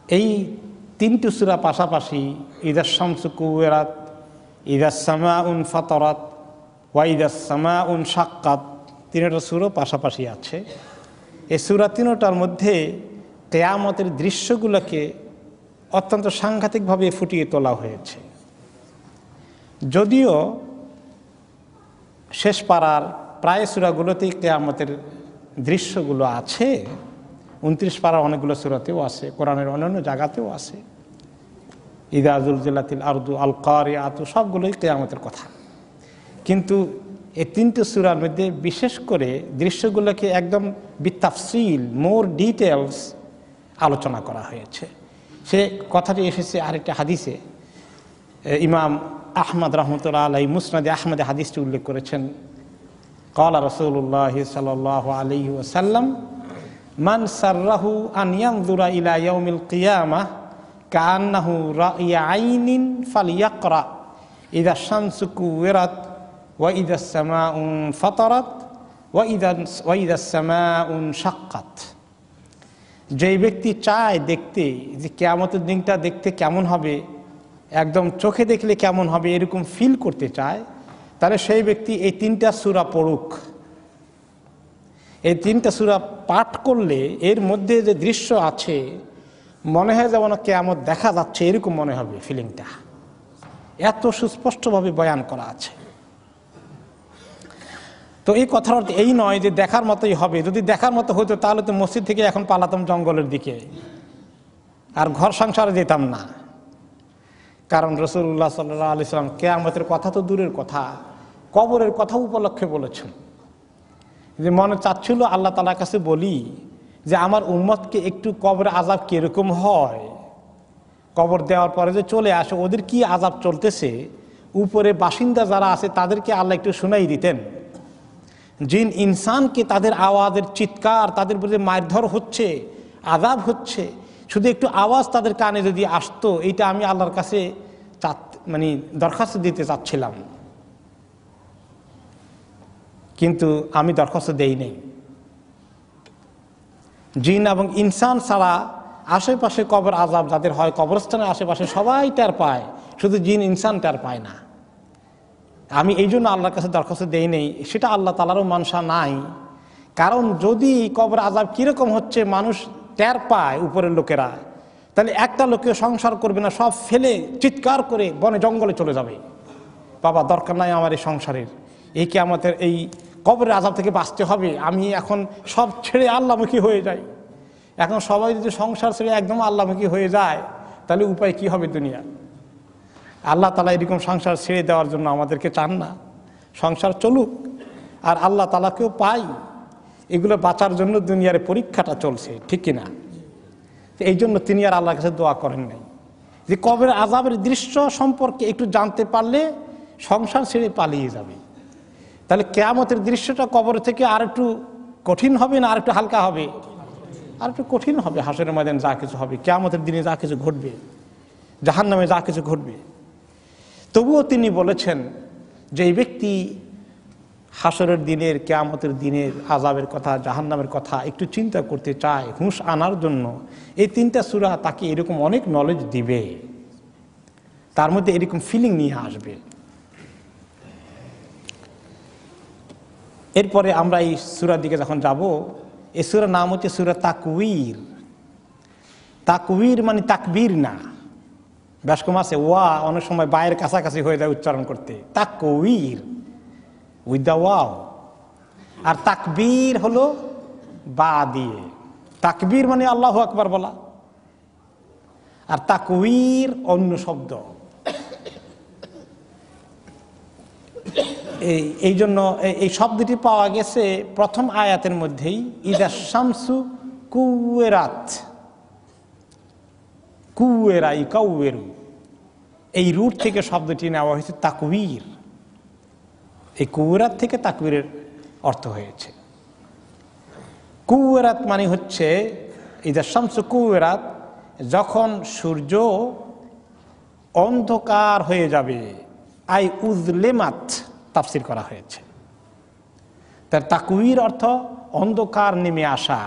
এই তিনটি সূরা পাশাপাশি ইদাস শামসু কুওয়িরাত, ইদাস সামাউন ফাতারাত, ওয়া ইদাস সামাউন শাক্কাত, তিনটা সূরা পাশাপাশি আছে। এই সূরা তিনটার মধ্যে কিয়ামতের দৃশ্যগুলোকে অত্যন্ত সাংঘাতিকভাবে ফুটিয়ে তোলা হয়েছে। যদিও শেষ পাড়ার প্রায় সূরাগুলোতেই কিয়ামতের দৃশ্যগুলো আছে, 29 পাড়ার অনেকগুলো সূরাতেও আছে, কোরআনের অন্যান্য জায়গাতেও আছে। ইযা যুলজিলাতিল আরদু আল কারিআতু, সবগুলোই কিয়ামতের কথা। কিন্তু এই তিনটে সূরার মধ্যে বিশেষ করে দৃশ্যগুলোকে একদম বিতাফসিল, মোর ডিটেলস আলোচনা করা হয়েছে। সে কথাটি এসেছে আরেকটা হাদিসে। ইমাম আহমদ রহমতুল্লাহ আলাইহি মুসনাদে আহমদে হাদিসটি উল্লেখ করেছেন। ক্বালা রাসূলুল্লাহ সাল্লাল্লাহু আলাইহি ওয়াসাল্লাম, মান সাররাহু আন ইয়ানজুরা ইলা ইয়াউমিল কিয়ামাহ কাআন্নাহু রাইয়া আইনিন ফালইয়াকরা ইযা শামসু কুওয়িরাত ওয়া ইযা সামাউন ফাতারাত ওয়া ইযা সামাউন শাক্কাত। যেই ব্যক্তি চায় দেখতে যে কিয়ামতের দিনটা দেখতে কেমন হবে, একদম চোখে দেখলে কেমন হবে এরকম ফিল করতে চায়, তাহলে সেই ব্যক্তি এই তিনটা সূরা পড়ুক। এই তিনটা সূরা পাঠ করলে এর মধ্যে যে দৃশ্য আছে মনে হয় যেমন কিয়ামত দেখা যাচ্ছে, এরকম মনে হবে ফিলিংটা, এত সুস্পষ্টভাবে বয়ান করা আছে। তো এই কথার অর্থ এই নয় যে দেখার মতোই হবে। যদি দেখার মতো হতো তাহলে তো মসজিদ থেকে এখন পালাতাম জঙ্গলের দিকে, আর ঘর সংসারে যেতাম না। কারণ রাসূলুল্লাহ সাল্লাল্লাহু আলাইহি ওয়াসাল্লাম কিয়ামতের কথা তো দূরের কথা, কবরের কথা উপলক্ষে বলেছেন। যে মনে চাচ্ছিল আল্লাহ তাআলার কাছে বলি যে আমার উম্মতকে একটু কবরে আযাব কিরকম হয়, কবর দেওয়ার পরে যে চলে আসে ওদের কি আযাব চলতেছে, উপরে বাসিন্দা যারা আছে তাদেরকে আল্লাহ একটু শুনাই দিতেন। জিন ইনসানকে তাদের আওয়াজের চিৎকার, তাদের প্রতি মারধর হচ্ছে, আযাব হচ্ছে, শুধু একটু আওয়াজ তাদের কানে যদি আসতো, এইটা আমি আল্লাহর কাছে দরখাস্ত দিতে চাচ্ছিলাম, কিন্তু আমি দরখাস্ত দেই নেই। জিন এবং ইনসান ছাড়া আশেপাশে কবর আযাব যাদের হয়, কবরস্থানের আশেপাশে সবাই টের পায়, শুধু জিন ইনসান টের পায় না। আমি এই জন্য আল্লাহর কাছে দরখাস্ত দেই নেই, সেটা আল্লাহ তাআলারও মানসা নাই। কারণ যদি কবর আযাব কীরকম হচ্ছে মানুষ টের পায় উপরের লোকেরা, তাহলে একটা লোকে সংসার করবে না, সব ফেলে চিৎকার করে বনে জঙ্গলে চলে যাবে, বাবা দরকার নাই আমার এই সংসারের, এই কিয়ামতের এই কবরের আযাব থেকে বাঁচতে হবে, আমি এখন সব ছেড়ে আল্লাহমুখী হয়ে যাই। এখন সবাই যদি সংসার ছেড়ে একদম আল্লাহমুখী হয়ে যায় তাহলে উপায় কি হবে দুনিয়া? আল্লাহ তাআলা এরকম সংসার ছেড়ে দেওয়ার জন্য আমাদেরকে চান না। সংসার চলুক আর আল্লাহ তাআলাকেও পাই, এগুলো বাঁচার জন্য দুনিয়ার পরীক্ষাটা চলছে, ঠিক কিনা? এই জন্য তিনি আর আল্লাহর কাছে দোয়া করেন নাই যে কবরের আযাবের দৃশ্য সম্পর্কে একটু জানতে পারলে সংসার ছেড়ে পালিয়ে যাবে। তাহলে কিয়ামতের দৃশ্যটা কবর থেকে আর একটু কঠিন হবে না আর একটু হালকা হবে? আর একটু কঠিন হবে। হাসরের ময়দানে যা কিছু হবে, কিয়ামতের দিনে যা কিছু ঘটবে, জাহান্নামে যা কিছু ঘটবে, তবুও তিনি বলেছেন যে এই ব্যক্তি হাসরের দিনের, কিয়ামতের দিনের আযাবের কথা, জাহান্নামের কথা একটু চিন্তা করতে চায়, হুঁশ আনার জন্য এই তিনটা সূরা তাকে এরকম অনেক নলেজ দিবে, তার মধ্যে এরকম ফিলিং নিয়ে আসবে। এরপরে আমরা এই সূরার দিকে যখন যাব, এই সূরার নাম হচ্ছে সূরা তাকবীর। তাকবীর মানে তাকবীর না, ব্যাসকম আছে ওয়া অনেক সময় বায়ের কাছাকাছি হয়ে যায় উচ্চারণ করতে, তাকবীর উইথ দ্য ওয়াও। আর তাকবীর হলো বা দিয়ে, তাকবীর মানে আল্লাহু আকবার বলা, আর তাকবীর অন্য শব্দ। এই জন্য এই শব্দটি পাওয়া গেছে প্রথম আয়াতের মধ্যেই, ইযা শামসু কুওয়িরাত, কুওয়িরা ইকাউয়িরু, এই রুট থেকে শব্দটি নেওয়া হয়েছে তাকবীর। এই কুওয়িরাত থেকে তাকবীরের অর্থ হয়েছে। কুওয়িরাত মানে হচ্ছে ইযা শামসু কুওয়িরাত, যখন সূর্য অন্ধকার হয়ে যাবে, আই উযলিমাত তাফসীর করা হয়েছে। তার তাকবীর অর্থ অন্ধকার নেমে আসা,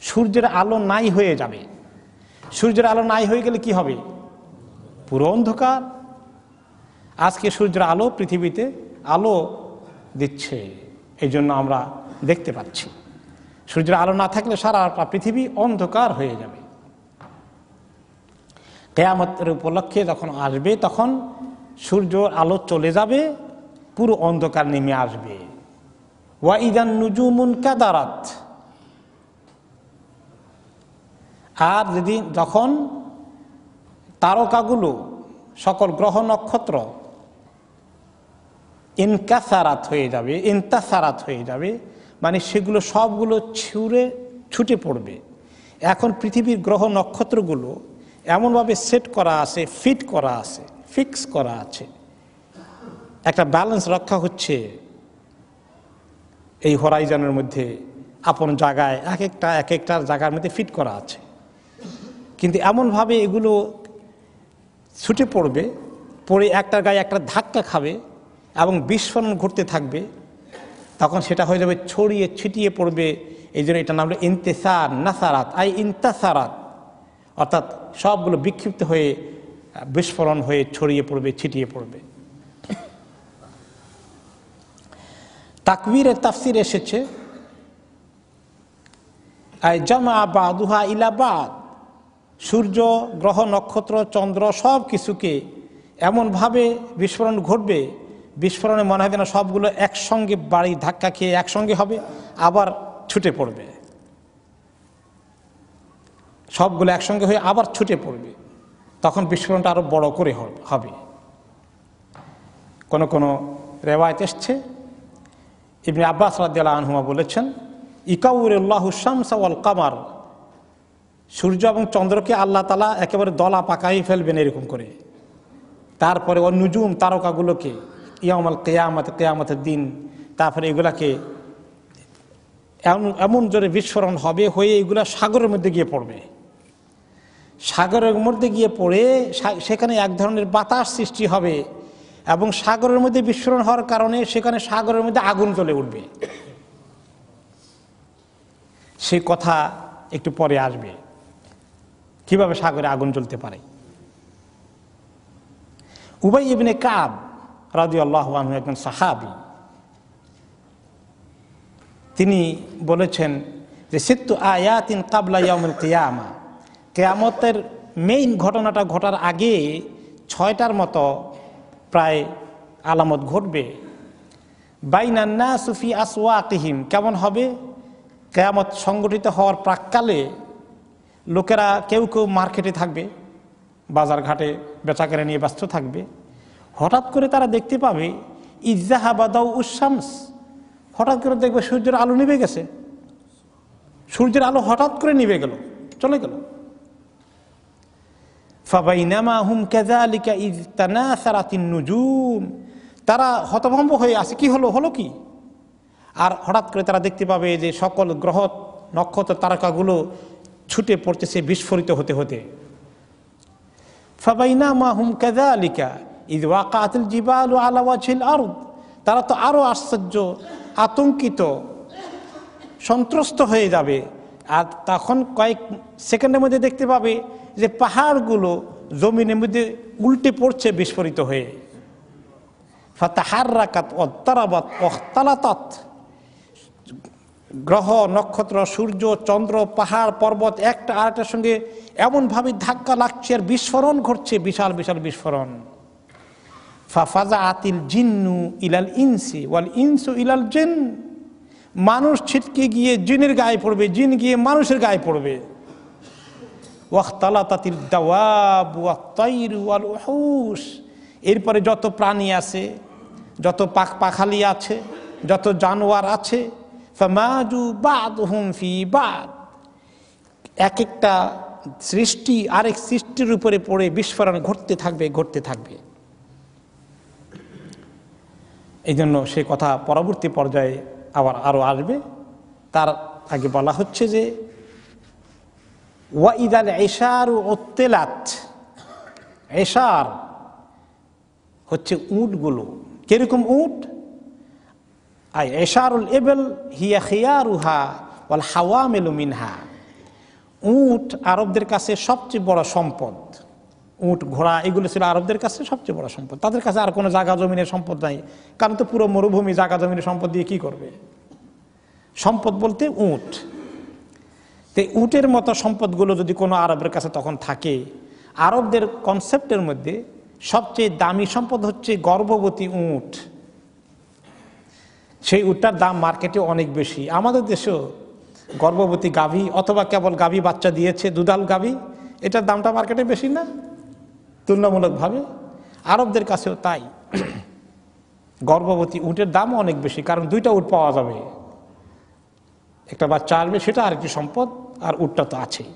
সূর্যের আলো নাই হয়ে যাবে। সূর্যের আলো নাই হয়ে গেলে কি হবে? পুরো অন্ধকার। আজকে সূর্যের আলো পৃথিবীতে আলো দিচ্ছে, এই জন্য আমরা দেখতে পাচ্ছি। সূর্যের আলো না থাকলে সারা পৃথিবী অন্ধকার হয়ে যাবে। কিয়ামতের উপলক্ষে যখন আসবে তখন সূর্য আলো চলে যাবে, পুরো অন্ধকার নেমে আসবে। ওয়া ইদান নুজুমুন কাদারাত, আর যখন তারকাগুলো, সকল গ্রহ নক্ষত্র ইনকাসারাত হয়ে যাবে, ইনতাসারাত হয়ে যাবে, মানে সেগুলো সবগুলো ছুটে পড়বে। এখন পৃথিবীর গ্রহ নক্ষত্রগুলো এমনভাবে সেট করা আছে, ফিট করা আছে, ফিক্স করা আছে, একটা ব্যালেন্স রক্ষা হচ্ছে এই হরাইজনের মধ্যে, আপন জায়গায় এক একটার জায়গার মধ্যে ফিট করা আছে। কিন্তু এমনভাবে এগুলো ছুটে পড়বে, পড়ে একটার গায়ে একটা ধাক্কা খাবে এবং বিস্ফোরণ ঘটতে থাকবে, তখন সেটা হয়ে যাবে ছড়িয়ে ছিটিয়ে পড়বে। এই জন্য এটার নাম হলো ইন্তেসার নাসারাত, ইন্তাসারাত, অর্থাৎ সবগুলো বিক্ষিপ্ত হয়ে বিস্ফোরণ হয়ে ছড়িয়ে পড়বে, ছিটিয়ে পড়বে। তাকবীরের তাফসির এসেছে জামা বাদুহা ইলা বাদ, সূর্য, গ্রহ নক্ষত্র, চন্দ্র সব কিছুকে এমনভাবে বিস্ফোরণ ঘটবে, বিস্ফোরণে মনে হয় যেন সবগুলো একসঙ্গে বাড়ি ধাক্কা খেয়ে একসঙ্গে হবে, আবার ছুটে পড়বে, সবগুলো একসঙ্গে হয়ে আবার ছুটে পড়বে, তখন বিস্ফোরণটা আরো বড় করে হবে। কোন কোন রেওয়ায়েত এসছে, ইবনে আব্বাস রাদিয়াল্লাহু আনহুমা বলেছেন, ইকাউরিল্লাহু শামসা ওয়াল কামার, সূর্য এবং চন্দ্রকে আল্লাহ তাআলা একেবারে দলা পাকাই ফেলবেন এরকম করে। তারপরে ওর নুজুম, তারকাগুলোকে ইয়াউমাল কিয়ামত, কিয়ামতের দিন, তারপরে এগুলাকে এমন জোরে বিস্ফোরণ হবে, হয়ে এগুলা সাগরের মধ্যে গিয়ে পড়বে। সাগরের মধ্যে গিয়ে পড়ে সেখানে এক ধরনের বাতাস সৃষ্টি হবে, এবং সাগরের মধ্যে বিস্ফোরণ হওয়ার কারণে সেখানে সাগরের মধ্যে আগুন জ্বলে উঠবে। সেই কথা একটু পরে আসবে, কিভাবে সাগরে আগুন জ্বলতে পারে। উবাই ইবনে কাব রাদিয়াল্লাহু আনহু একজন সাহাবী, তিনি বলেছেন যে সিত্তু আয়াতিন কাবলা ইয়াউমিল কিয়ামা, কিয়ামতের মেইন ঘটনাটা ঘটার আগে 6টার মতো প্রায় আলামত ঘটবে। বাইনান নাসু ফি আসওয়াকিহিম, কেমন হবে? কিয়ামত সংগঠিত হওয়ার প্রাক্কালে লোকেরা কেউ কেউ মার্কেটে থাকবে, বাজার ঘাটে বেচাকেনা নিয়ে ব্যস্ত থাকবে। হঠাৎ করে তারা দেখতে পাবে ইজ্জাহাবা দাউউশ শামস, হঠাৎ করে দেখবে সূর্যের আলো নিভে গেছে, সূর্যের আলো হঠাৎ করে নিভে গেল, চলে গেল। ফাবাইনামা হুম কাযালিকা ইয তানাসারাতিন নুজুম, তারা হতভম্ব হয়ে আছে, কি হলো, হলো কি? আর হঠাৎ করে তারা দেখতে পাবে যে সকল গ্রহ নক্ষত্র তারকাগুলো ছুটে পড়তেছে বিস্ফোরিত হতে হতে। ফাবাইনামা হুম কাযালিকা ইয ওয়াকাআতিল জিবালু আলা ওয়াজহিল আরদ, তারা তো আরো আশ্চর্য, আতঙ্কিত, সন্ত্রস্ত হয়ে যাবে। আর তখন কয়েক সেকেন্ডের মধ্যে দেখতে পাবে যে পাহাড়গুলো জমিনের মধ্যে উল্টে পড়ছে বিস্ফোরিত হয়ে। ফাতাহাররাকাত ওয়াত্তারাবাত ওয়াখতালাতাত, গ্রহ নক্ষত্র, সূর্য, চন্দ্র, পাহাড়, পর্বত একটা আরেকটার সঙ্গে এমনভাবে ধাক্কা লাগছে আর বিস্ফোরণ ঘটছে, বিশাল বিশাল বিস্ফোরণ। ফাফাজাআতিল জিন্নু ইলাল ইনসি ওয়াল ইনসু ইলাল জিন, মানুষ ছিটকে গিয়ে জিনের গায়ে পড়বে, জিন গিয়ে মানুষের গায়ে পড়বে। ওয়াখতালাতাতিল দাওয়াব ওয়াত তায়র ওয়াল উহুশ, এরপরে যত প্রাণী আছে, যত পাখালি আছে, যত জানোয়ার আছে, ফামাজু বাদহুম ফি বাদ, এক একটা সৃষ্টি আরেক সৃষ্টির উপরে পড়ে বিস্ফোরণ ঘটতে থাকবে, ঘটতে থাকবে। এই জন্য সে কথা পরবর্তী পর্যায়ে আবার আরো আসবে। তার আগে বলা হচ্ছে যে ওয়াইদাল ইশারু উত্তিলাত, ইশার হচ্ছে উটগুলো, কিরকম উট? ইশারুল ইবল হিয়া খিয়ারুহা ওয়াল হাওয়ামিলু মিনহা, উট আরবদের কাছে সবচেয়ে বড় সম্পদ। উট ঘোড়া এগুলো ছিল আরবদের কাছে সবচেয়ে বড় সম্পদ। তাদের কাছে আর কোনো জায়গা জমিনের সম্পদ নাই, কারণ তো পুরো মরুভূমি জায়গা জমিনের সম্পদ দিয়ে কি করবে। সম্পদ বলতে উট। তো উটের মতো সম্পদগুলো যদি কোনো আরবের কাছে তখন থাকে, আরবদের কনসেপ্টের মধ্যে সবচেয়ে দামি সম্পদ হচ্ছে গর্ভবতী উট। সেই উটটার দাম মার্কেটে অনেক বেশি। আমাদের দেশেও গর্ভবতী গাভী অথবা কেবল গাভী বাচ্চা দিয়েছে, দুধাল গাভী, এটার দামটা মার্কেটে বেশি না তুলনামূলকভাবে? আরবদের কাছেও তাই। গর্ভবতী উটের দামও অনেক বেশি, কারণ দুইটা উট পাওয়া যাবে, একটা বাচ্চা আসবে, সেটা আরেকটি সম্পদ, আর উটটা তো আছেই।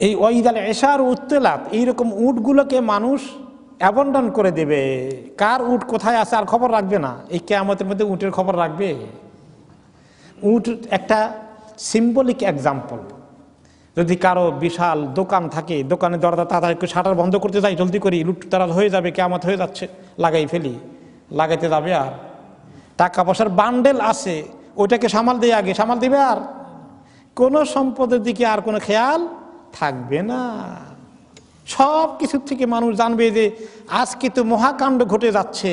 এই ওয়াইদাল এশার উত্তেলাত, এইরকম উটগুলোকে মানুষ অ্যাবন্ডন করে দেবে। কার উট কোথায় আছে আর খবর রাখবে না। এই কিয়ামতের মধ্যে উটের খবর রাখবে? উট একটা সিম্বলিক এক্সাম্পল। যদি কারো বিশাল দোকান থাকে, দোকানে দরজা তাড়াতাড়ি শাটার বন্ধ করতে যাই, জলদি করি, লুটতারাজ হয়ে যাবে, কিয়ামত হয়ে যাচ্ছে, লাগাই ফেলি, লাগাইতে যাবে, আর টাকা পয়সার বান্ডেল আছে, ওইটাকে সামাল দিয়ে আগে সামাল দিবে, আর কোনো সম্পদের দিকে আর কোনো খেয়াল থাকবে না। সব কিছুর থেকে মানুষ জানবে যে আজকে তো মহাকাণ্ড ঘটে যাচ্ছে।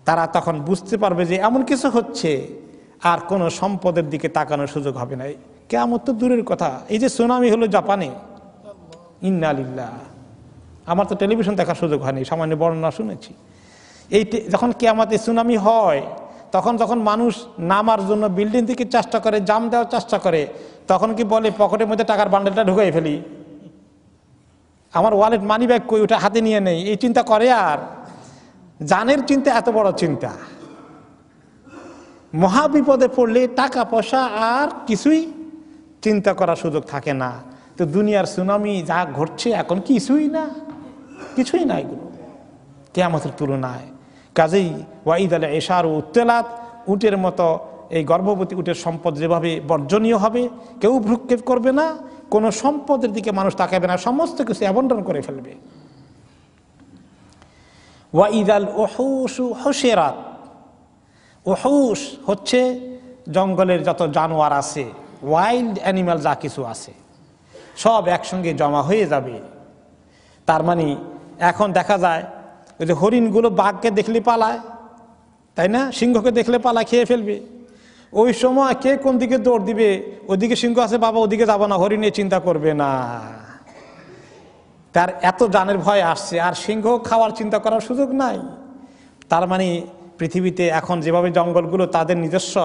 তারা তখন বুঝতে পারবে যে এমন কিছু হচ্ছে, আর কোনো সম্পদের দিকে তাকানোর সুযোগ হবে না। কিয়ামত তো দূরের কথা, এই যে সুনামি হলো জাপানে, ইন্না লিল্লাহ, আমার তো টেলিভিশন দেখার সুযোগ হয়নি, সামান্য বর্ণনা শুনেছি। এই যখন কিয়ামতে সুনামি হয়, তখন যখন মানুষ নামার জন্য বিল্ডিং থেকে চেষ্টা করে, জাম দেওয়ার চেষ্টা করে, তখন কি বলে পকেটের মধ্যে টাকার বান্ডেলটা ঢুকাই ফেলি, আমার ওয়ালেট মানি ব্যাগ কই, ওটা হাতে নিয়ে নেই, এই চিন্তা করে। আর জানের চিন্তা এত বড় চিন্তা, মহাবিপদে পড়লে টাকা পয়সা আর কিছুই চিন্তা করার সুযোগ থাকে না। তো দুনিয়ার সুনামি যা ঘটছে এখন কিছুই না, কিছুই না এগুলো কিয়ামতের তুলনায়। কাজেই ওয়াইদাল এশার উত্তেলাত, উটের মতো এই গর্ভবতী উটের সম্পদ যেভাবে বর্জনীয় হবে, কেউ ভ্রুক্ষেপ করবে না, কোনো সম্পদের দিকে মানুষ তাকাবে না, সমস্ত কিছু অ্যাবন্ডন করে ফেলবে। ওয়াইদাল উহুশু হুশিরাত, উহুশ হচ্ছে জঙ্গলের যত জানোয়ার আছে, ওয়াইল্ড অ্যানিমাল যা কিছু আছে, সব একসঙ্গে জমা হয়ে যাবে। তার মানে এখন দেখা যায় ওই যে হরিণগুলো বাঘকে দেখলে পালায়, তাই না, সিংহকে দেখলে পালায়, খেয়ে ফেলবে। ওই সময় কে কোন দিকে দৌড় দিবে, ওদিকে সিংহ আছে, বাবা ওদিকে যাবো না, হরিণে চিন্তা করবে না, তার এত জানের ভয় আসছে, আর সিংহ খাওয়ার চিন্তা করার সুযোগ নাই। তার মানে পৃথিবীতে এখন যেভাবে জঙ্গলগুলো তাদের নিজস্ব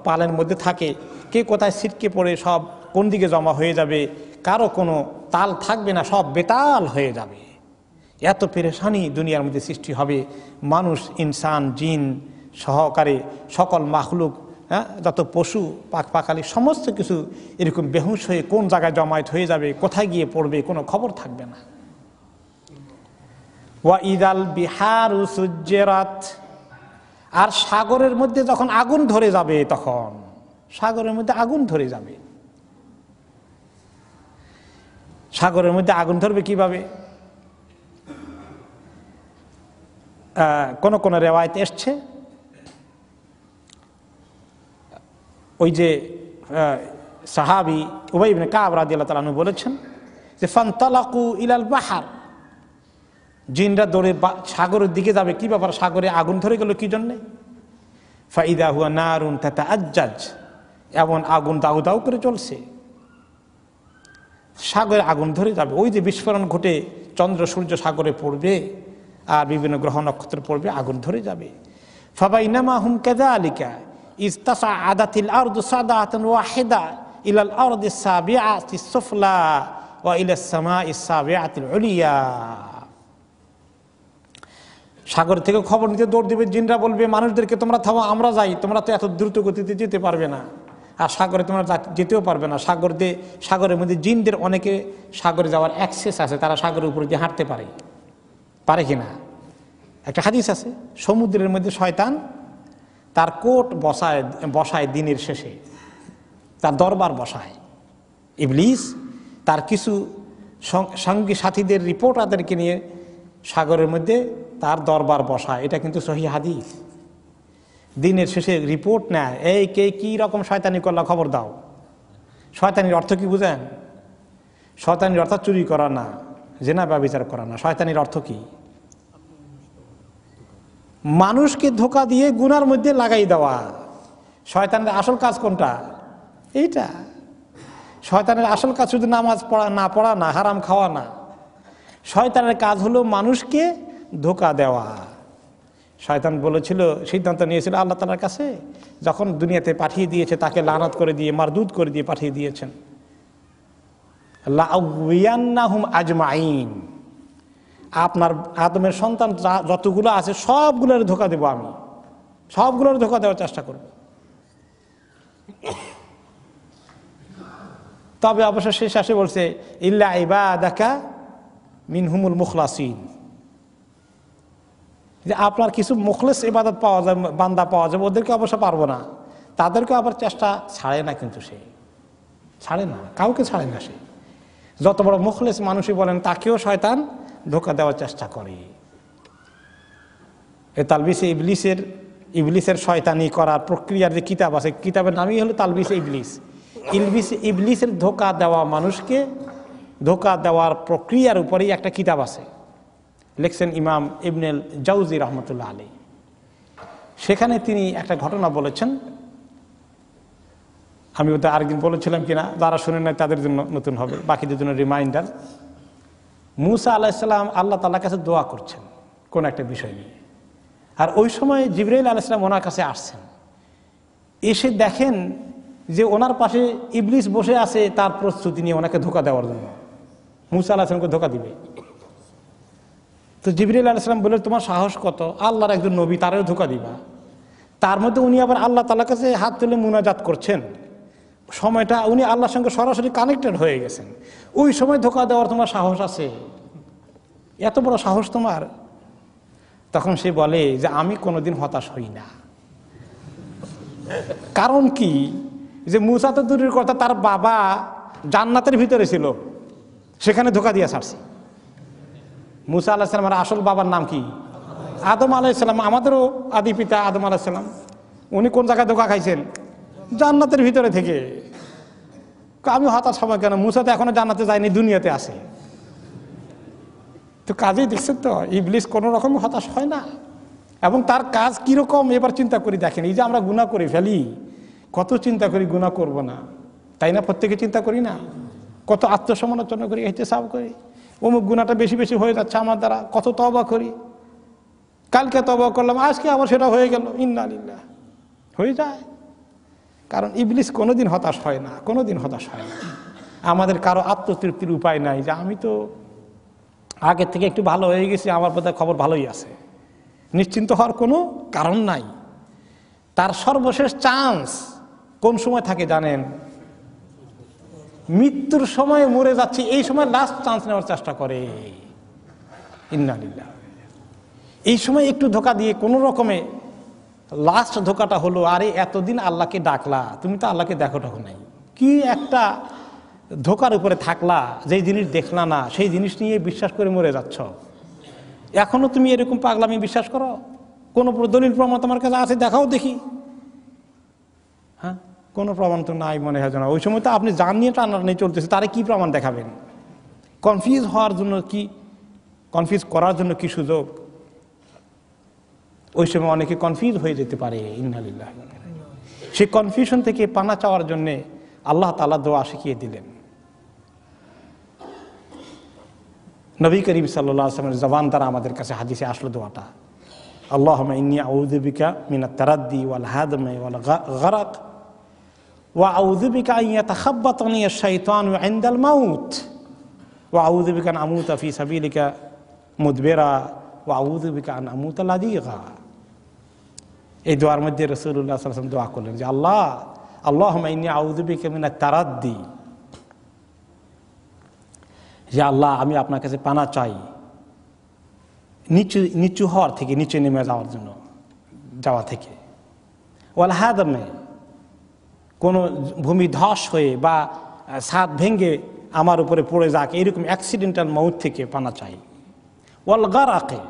পালের মধ্যে থাকে, কে কোথায় ছিটকে পড়ে সব কোন দিকে জমা হয়ে যাবে, কারো কোনো তাল থাকবে না, সব বেতাল হয়ে যাবে। এত পেরেশানি দুনিয়ার মধ্যে সৃষ্টি হবে। মানুষ, ইনসান, জিন সহকারে সকল মাখলুক, যত পশু পাখালি সমস্ত কিছু এরকম বেহুশ হয়ে কোন জায়গায় জমায়েত হয়ে যাবে, কোথায় গিয়ে পড়বে, কোনো খবর থাকবে না। ওয়াইদাল বিহারু সুজ্জিরাত, আর সাগরের মধ্যে যখন আগুন ধরে যাবে, তখন সাগরের মধ্যে আগুন ধরে যাবে। সাগরের মধ্যে আগুন ধরবে কিভাবে? কোন কোন রেওয়ায়েতে এসছে, ওই যে সাহাবী উবাই ইবনে কাব রাদিয়াল্লাহু তাআলা আনহু বলেছেন যে ফান্তালাকু ইলাল বাহার, জিনরা দৌড়ে সাগরের দিকে যাবে। কি ব্যাপার, সাগরে আগুন ধরে গেল কি জন্যে? ফাইদা হুয়া নারুন তাতাআজ্জাজ, এমন আগুন দাউ দাউ করে চলছে, সাগরে আগুন ধরে যাবে। ওই যে বিস্ফোরণ ঘটে, চন্দ্র সূর্য সাগরে পড়বে, আর বিভিন্ন গ্রহ নক্ষত্র পড়বে, আগুন ধরে যাবে। ফাবাইনামা হুম কাযালিকা ইস্তাসআদাতিল আরদু সাদাতান ওয়াহিদা ইলাল আরদিস সাবিআতিস সুফলা ওয়া ইলাস সামাইস সাবিআতিল উলিয়া, সাগর থেকে খবর নিতে দৌড় দিবে জিনরা, বলবে মানুষদেরকে তোমরা থামো, আমরা যাই, তোমরা তো এত দ্রুত গতিতে যেতে পারবে না, আর সাগরে তোমরা যেতেও পারবে না। সাগরের মধ্যে জিনদের অনেকে সাগরে যাওয়ার অ্যাক্সেস আছে, তারা সাগরের উপরে দিয়ে হাঁটতে পারে কিনা। একটা হাদিস আছে, সমুদ্রের মধ্যে শয়তান তার কোট বসায় দিনের শেষে, তার দরবার বসায়। ইবলিস তার কিছু সঙ্গী সাথীদের রিপোর্টারদেরকে নিয়ে সাগরের মধ্যে তার দরবার বসায়। এটা কিন্তু সহিহ হাদিস। দিনের শেষে রিপোর্ট নেয়, এই কে কি রকম শয়তানি করলা খবর দাও। শয়তানির অর্থ কি বুঝেন? শয়তানির অর্থ চুরি করা না, জেনা ব্যভিচার করা না। শয়তানির অর্থ কি? মানুষকে ধোঁকা দিয়ে গুনার মধ্যে লাগাই দেওয়া। শয়তানের আসল কাজ কোনটা? এইটা। শয়তানের আসল কাজ শুধু নামাজ পড়া না, হারাম খাওয়া না। শয়তানের কাজ হলো মানুষকে ধোঁকা দেওয়া। শয়তান বলেছিল, সিদ্ধান্ত নিয়েছিল আল্লাহ তাআলার কাছে, যখন দুনিয়াতে পাঠিয়ে দিয়েছে তাকে লানত করে দিয়ে, মারদুদ করে দিয়ে পাঠিয়ে দিয়েছেন। লাউয়ান্নাহুম আজমাইন, আপনার আদমের সন্তান যতগুলো আছে সবগুলোর ধোঁকা দেব, আমি সবগুলোর ধোঁকা দেওয়ার চেষ্টা করব। তবে অবশ্য শেষ আসে বলছে ইল্লা ইবাদাকা মিনহুমুল মুখলাসিন, যে আপনার কিছু মুখলেস ইবাদত পাওয়া যায়, বান্দা পাওয়া যাবে, ওদেরকে অবশ্য পারবো না। তাদেরকে আবার চেষ্টা ছাড়ে না, কিন্তু সে ছাড়ে না, কাউকে ছাড়ে না। সে যত বড় মুখলেস মানুষই বলেন, তাকেও শয়তান ধোঁকা দেওয়ার চেষ্টা করে। এই তালবিসে ইবলিসের শয়তানি করার প্রক্রিয়ার যে কিতাব আছে, কিতাবের নামই হলো তালবিসে ইবলিস। ইবলিসের ধোঁকা দেওয়া, মানুষকে ধোঁকা দেওয়ার প্রক্রিয়ার উপরেই একটা কিতাব আছে, লিখছেন ইমাম ইবনুল জাওজি রহমতুল্লাহ আলাইহি। সেখানে তিনি একটা ঘটনা বলেছেন, আমি ওটা আরেকদিন বলেছিলাম কিনা, যারা শুনেন নাই তাদের জন্য নতুন হবে, বাকিদের জন্য রিমাইন্ডার। মুসা আলাইহিস সালাম আল্লাহ তাআলার কাছে দোয়া করছেন কোন একটা বিষয় নিয়ে, আর ওই সময় জিবরাইল আলাইহিস সালাম ওনার কাছে আসছেন। এসে দেখেন যে ওনার পাশে ইবলিস বসে আছে, তার প্রস্তুতি নিয়ে ওনাকে ধোঁকা দেওয়ার জন্য, মুসা আলাইহিস সালামকে ধোঁকা দিবে। তো জিবরাইল আলাইহিস সালাম বললেন, তোমার সাহস কত, আল্লাহর একজন নবী, তারও ধোঁকা দিবা। তার মধ্যে উনি আবার আল্লাহ তাআলার কাছে হাত তুলে মুনাজাত করছেন, সময়টা উনি আল্লাহর সঙ্গে সরাসরি কানেক্টেড হয়ে গেছেন। ওই সময় ধোঁকা দেওয়ার তোমার সাহস আছে? এত বড় সাহস তোমার? তখন সে বলে যে আমি কোনোদিন হতাশ হই না। কারণ কি, যে মুসা তো দূরের কথা, তার বাবা জান্নাতের ভিতরে ছিল, সেখানে ধোঁকা দিয়ে ছাড়ছে। মুসা আলাইহিস সালামের আসল বাবার নাম কি? আদম আলাইহিস সালাম, আমাদেরও আদি পিতা আদম আলাইহিস সালাম। উনি কোন জায়গায় ধোঁকা খাইছেন? জান্নাতের ভিতরে থেকে। আমি হতাশ হব কেন? মুসা তো এখনো জান্নাতে যায়নি, দুনিয়াতে আছে। তো কাজেই দেখছেন তো, ইবলিস কোনো রকম হতাশ হয় না। এবং তার কাজ কিরকম এবার চিন্তা করি দেখেন। এই যে আমরা গুনাহ করে ফেলি, কত চিন্তা করি গুনাহ করব না, তাই না? প্রত্যেকে চিন্তা করি না? কত আত্মসমালোচনা করি, ইহতিসাব করি, অমুক গুনাহটা বেশি বেশি হয়ে যাচ্ছে আমার দ্বারা, কত তওবা করি। কালকে তওবা করলাম, আজকে আবার সেটা হয়ে গেল, ইন্না লিল্লাহ, হয়ে যায়। কারণ ইবলিস কোনোদিন হতাশ হয় না, কোনোদিন হতাশ হয় না। আমাদের কারো আত্মতৃপ্তির উপায় নাই যে আমি তো আগের থেকে একটু ভালো হয়ে গেছি, আমার বোধহয় খবর ভালোই আছে। নিশ্চিন্ত হওয়ার কোনো কারণ নাই। তার সর্বশেষ চান্স কোন সময় থাকে জানেন? মৃত্যুর সময় মরে যাচ্ছে, এই সময় লাস্ট চান্স নেওয়ার চেষ্টা করে। ইন্না লিল্লাহ। এই সময় একটু ধোঁকা দিয়ে কোনো রকমে লাস্ট ধোঁকাটা হলো, আরে এতদিন আল্লাহকে ডাকলা, তুমি তো আল্লাহকে দেখো তখন নাই, কি একটা ধোঁকার উপরে থাকলা, যেই জিনিস দেখলা না সেই জিনিস নিয়ে বিশ্বাস করে মরে যাচ্ছ। এখনো তুমি এরকম পাগলামি বিশ্বাস করো? কোনো দলিল প্রমাণ তোমার কাছে আছে? দেখাও দেখি। হ্যাঁ, কোনো প্রমাণ তো নাই মনে হয় না। ওই সময় তো আপনি জান নিয়ে টানাটানি চলতেছে, তারে কি প্রমাণ দেখাবেন? কনফিউজ হওয়ার জন্য কি, কনফিউজ করার জন্য কি সুযোগ? ওই সময় অনেকে কনফিউজ হয়ে যেতে পারে। ইন্না লিল্লাহ। সেই কনফিউশন থেকে পানা চাওয়ার জন্য আল্লাহ তাআলা দোয়া শিখিয়ে দিলেন। নবী করিম সাল্লাল্লাহু আলাইহি ওয়াসাল্লামের জবান দ্বারা আমাদের কাছে হাদিসে আসলো দোয়াটা, আল্লাহুম্মা ইন্নী আউযু বিকা মিনাত তারাদ্দি ওয়াল হাদমি ওয়াল গরক ওয়া আউযু বিকা আন ইয়াতাখাব্বাতানি আশ-শাইতানু ইনদাল মাউত ওয়া আউযু বিকা আন আমুতা ফি সাবিলিকা মুদবিরা ওয়া আউযু বিকা আন আমুতা লাদিগা। এই দোয়ার মধ্যে রাসূলুল্লাহ সাল্লাল্লাহু আলাইহি ওয়াসাল্লাম দোয়া করলেন যে আল্লাহুম্মা ইন্নী আউযু বিকা মিনাত তারাদ্দি, যে আল্লাহ আমি আপনার কাছে পানা চাই নিচু হওয়ার থেকে, নিচে নেমে যাওয়া থেকে, ওয়াল হাদমে, কোনো ভূমি ধস হয়ে বা ছাদ ভেঙে আমার উপরে পড়ে যাক, এরকম অ্যাক্সিডেন্টাল মউত থেকে পানা চাই, ওয়াল গারাকে,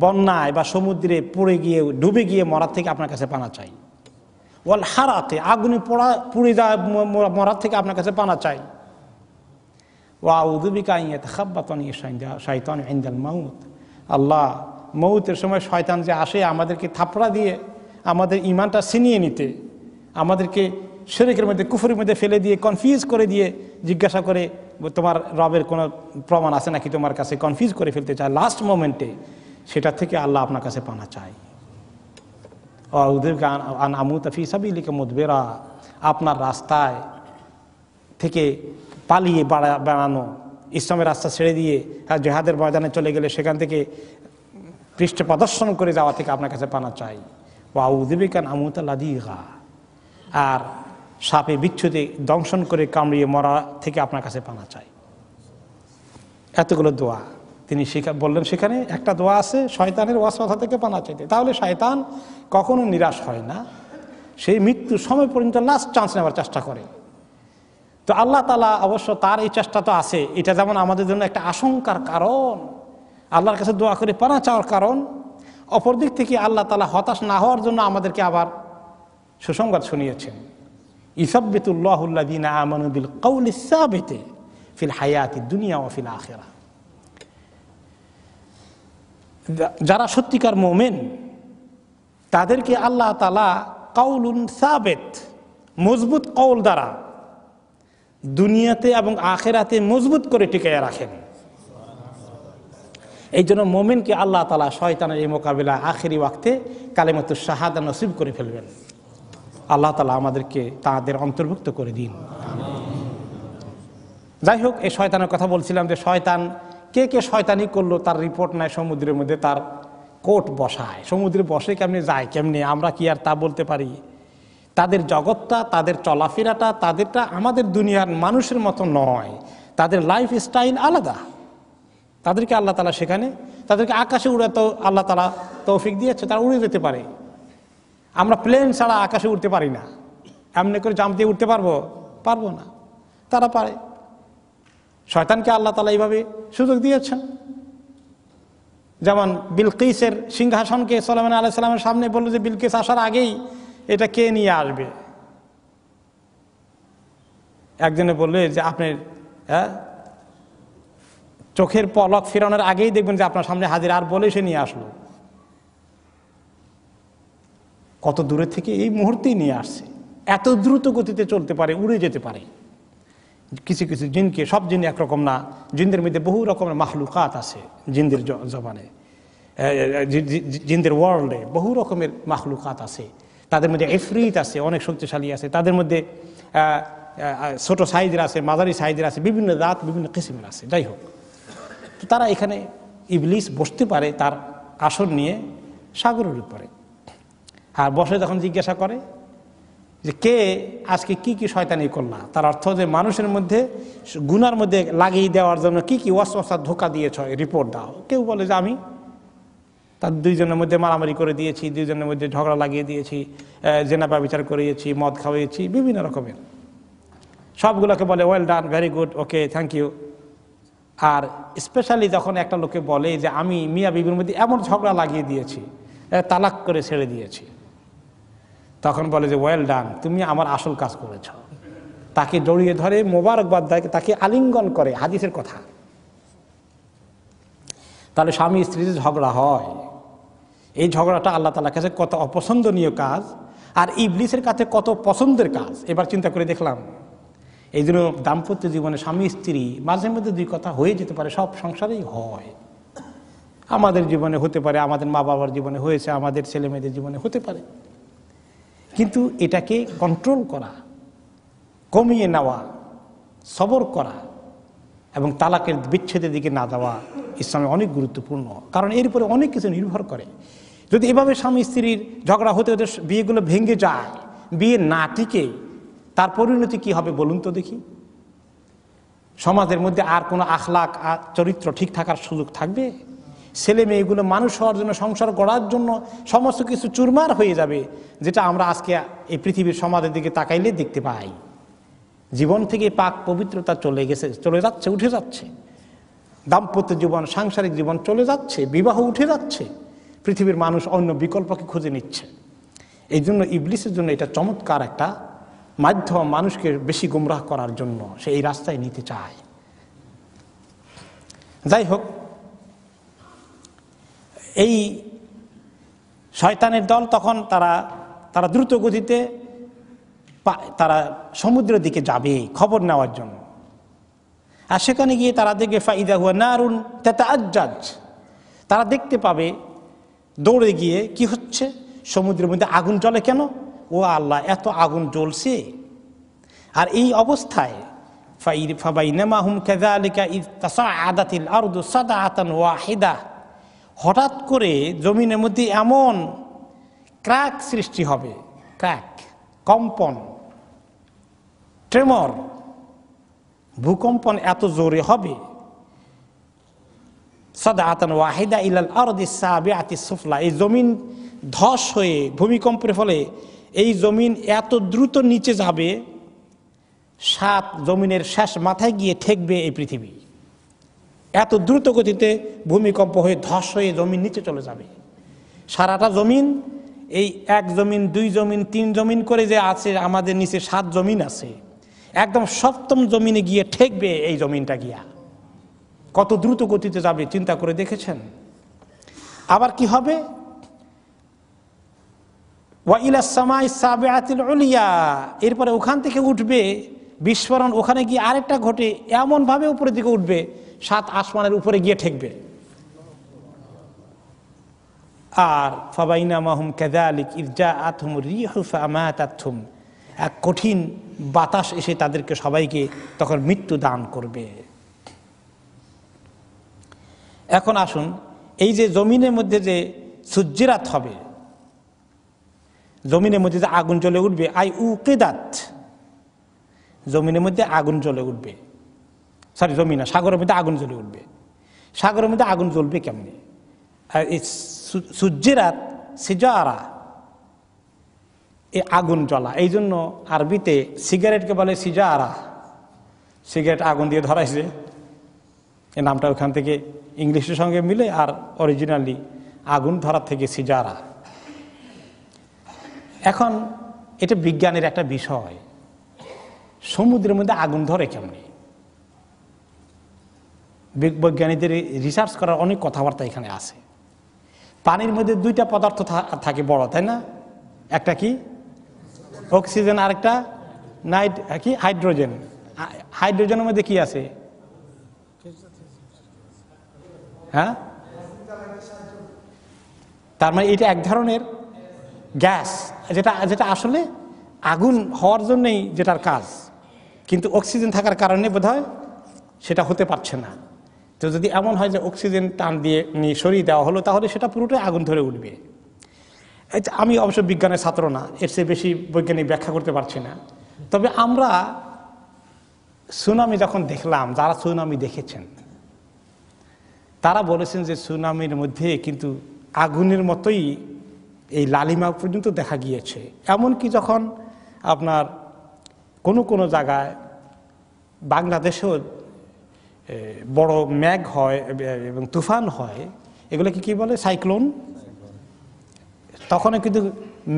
বন্যায় বা সমুদ্রে পড়ে গিয়ে ডুবে গিয়ে মরার থেকে আপনার কাছে পানা চাই, ওয়াল হারাতে, আগুনে পুড়ে যায় মরার থেকে আপনার কাছে পানা চাই। ওয়া আউযু বিকা আন ইয়াতাখাব্বাতানি শাইতানু ইনদাল মাউত, আল্লাহ মৌতের সময় শয়তান যে আসে আমাদেরকে থাপড়া দিয়ে আমাদের ঈমানটা ছিনিয়ে নিতে, আমাদেরকে শিরকের মধ্যে কুফরের মধ্যে ফেলে দিয়ে কনফিউজ করে দিয়ে জিজ্ঞাসা করে তোমার রবের কোনো প্রমাণ আছে নাকি তোমার কাছে, কনফিউজ করে ফেলতে চায় লাস্ট মোমেন্টে, সেটা থেকে আল্লাহ আপনার কাছে পানা চাই। আন আমুতা ফি সাবিলিকা মুদবিরা, আপনার রাস্তায় থেকে পালিয়ে বেড়ানো, ইসলামের রাস্তা ছেড়ে দিয়ে জিহাদের ময়দানে চলে গেলে সেখান থেকে পৃষ্ঠ প্রদর্শন করে যাওয়া থেকে আপনার কাছে পানা চাই। ও আউযু বিকা আন আমুতা লাদিগা, আর সাপে বিচ্ছুতে দংশন করে কামড়িয়ে মরা থেকে আপনার কাছে পানা চাই। এতগুলো দোয়া তিনি বললেন। সেখানে একটা দোয়া আছে শয়তানের ওয়াসওয়াসা থেকে পানা চাইতে। তাহলে শয়তান কখনো নিরাশ হয় না, সেই মৃত্যুর সময় পর্যন্ত লাস্ট চান্স নেওয়ার চেষ্টা করে। তো আল্লাহ তাআলা অবশ্য তার এই চেষ্টা তো আছে, এটা যেমন আমাদের জন্য একটা আশঙ্কার কারণ, আল্লাহর কাছে দোয়া করে পানা চাওয়ার কারণ, অপরদিক থেকে আল্লাহ তাআলা হতাশ না হওয়ার জন্য আমাদেরকে আবার সুসংবাদ শুনিয়েছেন। ইসাব্বিতুল্লাহুল্লাযীনা আমানু বিল কাউলিস সাবিতি ফিল হায়াতিদ দুনিয়া ওয়া ফিল আখিরাহ, যারা সত্যিকার মুমিন তাদেরকে আল্লাহ তাআলা কাউলুন সাবিত, মজবুত কওল দ্বারা দুনিয়াতে এবং আখিরাতে মজবুত করে টিকিয়ে রাখেন। এই জন্য মুমিনকে আল্লাহ তাআলা শয়তানের এই মোকাবিলা আখিরি ওয়াক্তে কালিমাতুশ শাহাদা নসিব করে ফেলবেন। আল্লাহ তাআলা আমাদেরকে তাদের অন্তর্ভুক্ত করে দিন। যাই হোক, এই শয়তানের কথা বলছিলাম যে শয়তান কে কে শয়তানি করলো তার রিপোর্ট নাই, সমুদ্রের মধ্যে তার কোর্ট বসায়, সমুদ্রে বসে কেমনে যায় কেমনে, আমরা কি আর তা বলতে পারি? তাদের জগৎটা, তাদের চলাফেরাটা, তাদেরটা আমাদের দুনিয়ার মানুষের মতো নয়, তাদের লাইফ স্টাইল আলাদা। তাদেরকে আল্লাহ তাআলা সেখানে তাদেরকে আকাশে উড়াতে আল্লাহ তাআলা তৌফিক দিয়েছে, তারা উড়ে যেতে পারে। আমরা প্লেন ছাড়া আকাশে উঠতে পারি না, এমনি করে জাম্প দিয়ে উঠতে পারবো না, তারা পারে। শয়তানকে আল্লাহ তাআলা এইভাবে সুযোগ দিয়েছেন। যেমন বিলকিসের সিংহাসনকে সুলাইমান আলাইহিস সালামের সামনে বলল যে বিলকিস আসার আগেই এটা কে নিয়ে আসবে। একজনে বললে যে আপনার চোখের পলক ফেরানোর আগেই দেখবেন যে আপনার সামনে হাজির, আর বলে সে নিয়ে আসলো। কত দূরে থেকে এই মুহূর্তেই নিয়ে আসছে। এত দ্রুত গতিতে চলতে পারে, উড়ে যেতে পারে। কিছু কিছু জিনকে, সব জিন একরকম না, জিনদের মধ্যে বহু রকমের মাখলুকাত আছে। জিনদের জবানে, জিনদের ওয়ার্ল্ডে বহু রকমের মাখলুকাত আছে। তাদের মধ্যে ইফরিত আছে, অনেক শক্তিশালী আছে। তাদের মধ্যে ছোট সাইজের আছে, মাঝারি সাইজের আছে, বিভিন্ন জাত, বিভিন্ন কিসিমের আছে। যাই হোক, তো তারা এখানে ইবলিস বসতে পারে তার আসন নিয়ে সাগরের উপরে, আর বসে যখন জিজ্ঞাসা করে যে কে আজকে কি কি শয়তানি করলা, তার অর্থ যে মানুষের মধ্যে গুনার মধ্যে লাগিয়ে দেওয়ার জন্য কি কি ওয়াসওয়াসা ধোঁকা দিয়েছ, রিপোর্ট দাও। কেউ বলে যে আমি তার দুইজনের মধ্যে মারামারি করে দিয়েছি, দুইজনের মধ্যে ঝগড়া লাগিয়ে দিয়েছি, জেনা ব্যভিচার করিয়েছি, মদ খাওয়িয়েছি, বিভিন্ন রকমের। সবগুলোকে বলে well done, very good, okay, thank you. আর স্পেশালি যখন একটা লোকে বলে যে আমি মিয়া বিবির মধ্যে এমন ঝগড়া লাগিয়ে দিয়েছি, তালাক করে ছেড়ে দিয়েছি, তখন বলে যে ওয়েল ডান, তুমি আমার আসল কাজ করেছ। তাকে জড়িয়ে ধরে মোবারকবাদ দেয়, তাকে আলিঙ্গন করে, হাদিসের কথা। তাহলে স্বামী স্ত্রীর ঝগড়া হয়, এই ঝগড়াটা আল্লাহ তাআলার কাছে কত অপছন্দনীয় কাজ, আর ইবলিসের কাছে কত পছন্দের কাজ। এবার চিন্তা করে দেখলাম, এই জন্য দাম্পত্য জীবনে স্বামী স্ত্রী মাঝে মধ্যে দুই কথা হয়ে যেতে পারে, সব সংসারেই হয়। আমাদের জীবনে হতে পারে, আমাদের মা বাবার জীবনে হয়েছে, আমাদের ছেলে মেয়েদের জীবনে হতে পারে। কিন্তু এটাকে কন্ট্রোল করা, কমিয়ে নেওয়া, সবর করা এবং তালাকের বিচ্ছেদের দিকে না যাওয়া ইসলামে অনেক গুরুত্বপূর্ণ। কারণ এর উপরে অনেক কিছু নির্ভর করে। যদি এভাবে স্বামী স্ত্রীর ঝগড়া হতে হতে বিয়েগুলো ভেঙে যায়, বিয়ে না টিকে, তার পরিণতি কি হবে বলুন তো দেখি? সমাজের মধ্যে আর কোনো আখলাক চরিত্র ঠিক থাকার সুযোগ থাকবে? ছেলে মেয়েগুলো মানুষ হওয়ার জন্য, সংসার গড়ার জন্য সমস্ত কিছু চুরমার হয়ে যাবে, যেটা আমরা আজকে এই পৃথিবীর সমাজের দিকে তাকাইলে দেখতে পাই। জীবন থেকে পাক পবিত্রতা চলে যাচ্ছে, উঠে যাচ্ছে। দাম্পত্য জীবন, সাংসারিক জীবন চলে যাচ্ছে, বিবাহ উঠে যাচ্ছে। পৃথিবীর মানুষ অন্য বিকল্পকে খুঁজে নিচ্ছে। এই জন্য ইবলিসের জন্য এটা চমৎকার একটা মাধ্যম, মানুষকে বেশি গুমরাহ করার জন্য সে এই রাস্তায় নিতে চায়। যাই হোক, এই শয়তানের দল তখন তারা দ্রুত গতিতে তারা সমুদ্রের দিকে যাবে খবর নেওয়ার জন্য। আর সেখানে গিয়ে তারা দেখবে ফাইদা হুয়া নারুন তাতাআজ্জাজ, তারা দেখতে পাবে দৌড়ে গিয়ে কি হচ্ছে, সমুদ্রের মধ্যে আগুন জ্বলে কেন, ও আল্লাহ এত আগুন জ্বলছে। আর এই অবস্থায় ফাবাইনামা হুম কাযালিকা ইয তাসাআদাতিল আরদু সাদআতান ওয়াহিদা, হঠাৎ করে জমিনের মধ্যে এমন ক্র্যাক সৃষ্টি হবে, ক্র্যাক, কম্পন, ট্রেমর, ভূকম্পন এত জোরে হবে, সাদআতান ওয়াহিদা ইলাল আরদিস সাবিআতিস সুফলা, এই জমিন ধস হয়ে ভূমিকম্পের ফলে এই জমিন এত দ্রুত নিচে যাবে, 7 জমিনের শেষ মাথায় গিয়ে ঠেকবে এই পৃথিবী। এত দ্রুত গতিতে ভূমিকম্প হয়ে ধস হয়ে জমিন নিচে চলে যাবে। সারাটা জমিন, এই 1 জমিন 2 জমিন 3 জমিন করে যে আছে, আমাদের নিচে 7 জমিন আছে, একদম 7ম জমিনে গিয়ে ঠেকবে এই জমিনটা গিয়া। কত দ্রুত গতিতে যাবে চিন্তা করে দেখেছেন? আবার কি হবে, ওয়া ইলাস সামাইস সাবিআতিল উলিয়া, এরপরে ওখান থেকে উঠবে বিস্ফোরণ, ওখানে গিয়ে আরেকটা ঘটে, এমন ভাবে উপরের দিকে উঠবে 7 আসমানের উপরে গিয়ে ঠেকবে। আর ফাবাইনামা হুম কাযালিক ইয জাআতহুম রিহু ফামাতাতহুম, এক কঠিন বাতাস এসে তাদেরকে সবাইকে তখন মৃত্যু দান করবে। এখন আসুন, এই যে জমিনের মধ্যে যে সুজ্জিরাত হবে, জমিনের মধ্যে যে আগুন জ্বলে উঠবে, আই উকিদাত, জমিনের মধ্যে আগুন জ্বলে উঠবে, সরি জমিন না, সাগরের মধ্যে আগুন জ্বলে উঠবে। সাগরের মধ্যে আগুন জ্বলবে কেমনে? আর এই সুজ্জিরাত সিজারা, এই আগুন জ্বলা, এই জন্য আরবিতে সিগারেটকে বলে সিজারা, সিগারেট আগুন দিয়ে ধরাইছে, এই নামটা ওখান থেকে ইংলিশের সঙ্গে মিলে, আর অরিজিনালি আগুন ধরার থেকে সিজারা। এখন এটা বিজ্ঞানের একটা বিষয়, সমুদ্রের মধ্যে আগুন ধরে কেমনে? বৈজ্ঞানিকদের রিসার্চ করার অনেক কথাবার্তা এখানে আছে। পানির মধ্যে 2টা পদার্থ থাকে বড়, তাই না? একটা কি অক্সিজেন, আর একটা কি হাইড্রোজেন। হাইড্রোজেনের মধ্যে কি আছে? হ্যাঁ, তার মানে এটা এক ধরনের গ্যাস, যেটা আসলে আগুন হওয়ার জন্যই যেটার কাজ, কিন্তু অক্সিজেন থাকার কারণে বোধহয় সেটা হতে পারছে না। তো যদি এমন হয় যে অক্সিজেন টান দিয়ে নিয়ে সরিয়ে দেওয়া হলো, তাহলে সেটা পুরোটাই আগুন ধরে উঠবে। আমি অবশ্য বিজ্ঞানের ছাত্র না, এর চেয়ে বেশি বৈজ্ঞানিক ব্যাখ্যা করতে পারছি না। তবে আমরা সুনামি যখন দেখলাম, যারা সুনামি দেখেছেন তারা বলেছেন যে সুনামির মধ্যে কিন্তু আগুনের মতোই এই লালিমা পর্যন্ত দেখা গিয়েছে। এমনকি যখন আপনার কোনো জায়গায়, বাংলাদেশেও বড় মেঘ হয় এবং তুফান হয়, এগুলোকে কি বলে, সাইক্লোন, তখন কিন্তু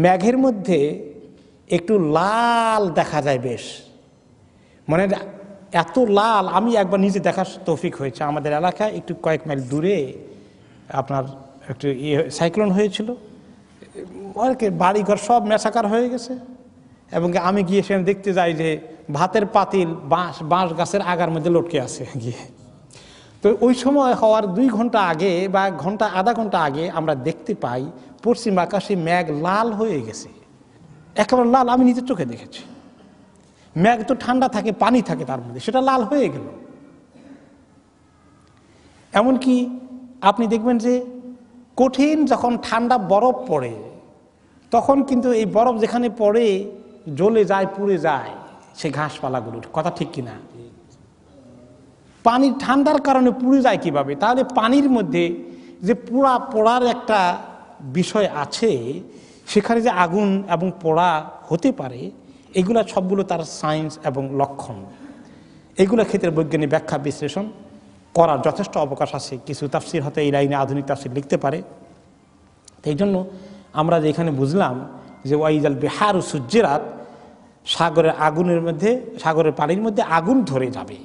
মেঘের মধ্যে একটু লাল দেখা যায় বেশ, মানে এত লাল, আমি একবার নিজে দেখার তৌফিক হয়েছে। আমাদের এলাকায় একটু কয়েক মাইল দূরে আপনার একটু সাইক্লোন হয়েছিল, বাড়িঘর সব মেসাকার হয়ে গেছে, এবং আমি গিয়ে সেখানে দেখতে যাই যে ভাতের পাতিল বাঁশ গাছের আগার মধ্যে লটকে আছে গিয়ে। তো ওই সময় হওয়ার 2 ঘন্টা আগে বা আধা ঘন্টা আগে আমরা দেখতে পাই পশ্চিম আকাশে মেঘ লাল হয়ে গেছে, একেবারে লাল, আমি নিজের চোখে দেখেছি। মেঘ তো ঠান্ডা থাকে, পানি থাকে তার মধ্যে, সেটা লাল হয়ে গেল। এমনকি আপনি দেখবেন যে কঠিন যখন ঠান্ডা বরফ পড়ে, তখন কিন্তু এই বরফ যেখানে পড়ে জ্বলে যায়, পুড়ে যায় সেই ঘাসপালাগুলোর, কথা ঠিক কিনা? পানির ঠান্ডার কারণে পুড়ে যায় কিভাবে? তাহলে পানির মধ্যে যে পোড়ার একটা বিষয় আছে, সেখানে যে আগুন এবং পোড়া হতে পারে, এগুলো সবগুলো তার সায়েন্স এবং লক্ষণ। এগুলো ক্ষেত্রে বৈজ্ঞানিক ব্যাখ্যা বিশ্লেষণ করার যথেষ্ট অবকাশ আছে। কিছু তাফসির হতে এই লাইনে আধুনিক তাফসির লিখতে পারে। এই জন্য আমরা যে এখানে বুঝলাম যে ওয়াইজাল বিহারু সুজ্জিরাত, সাগরের আগুনের মধ্যে, সাগরের পানির মধ্যে আগুন ধরে যাবে।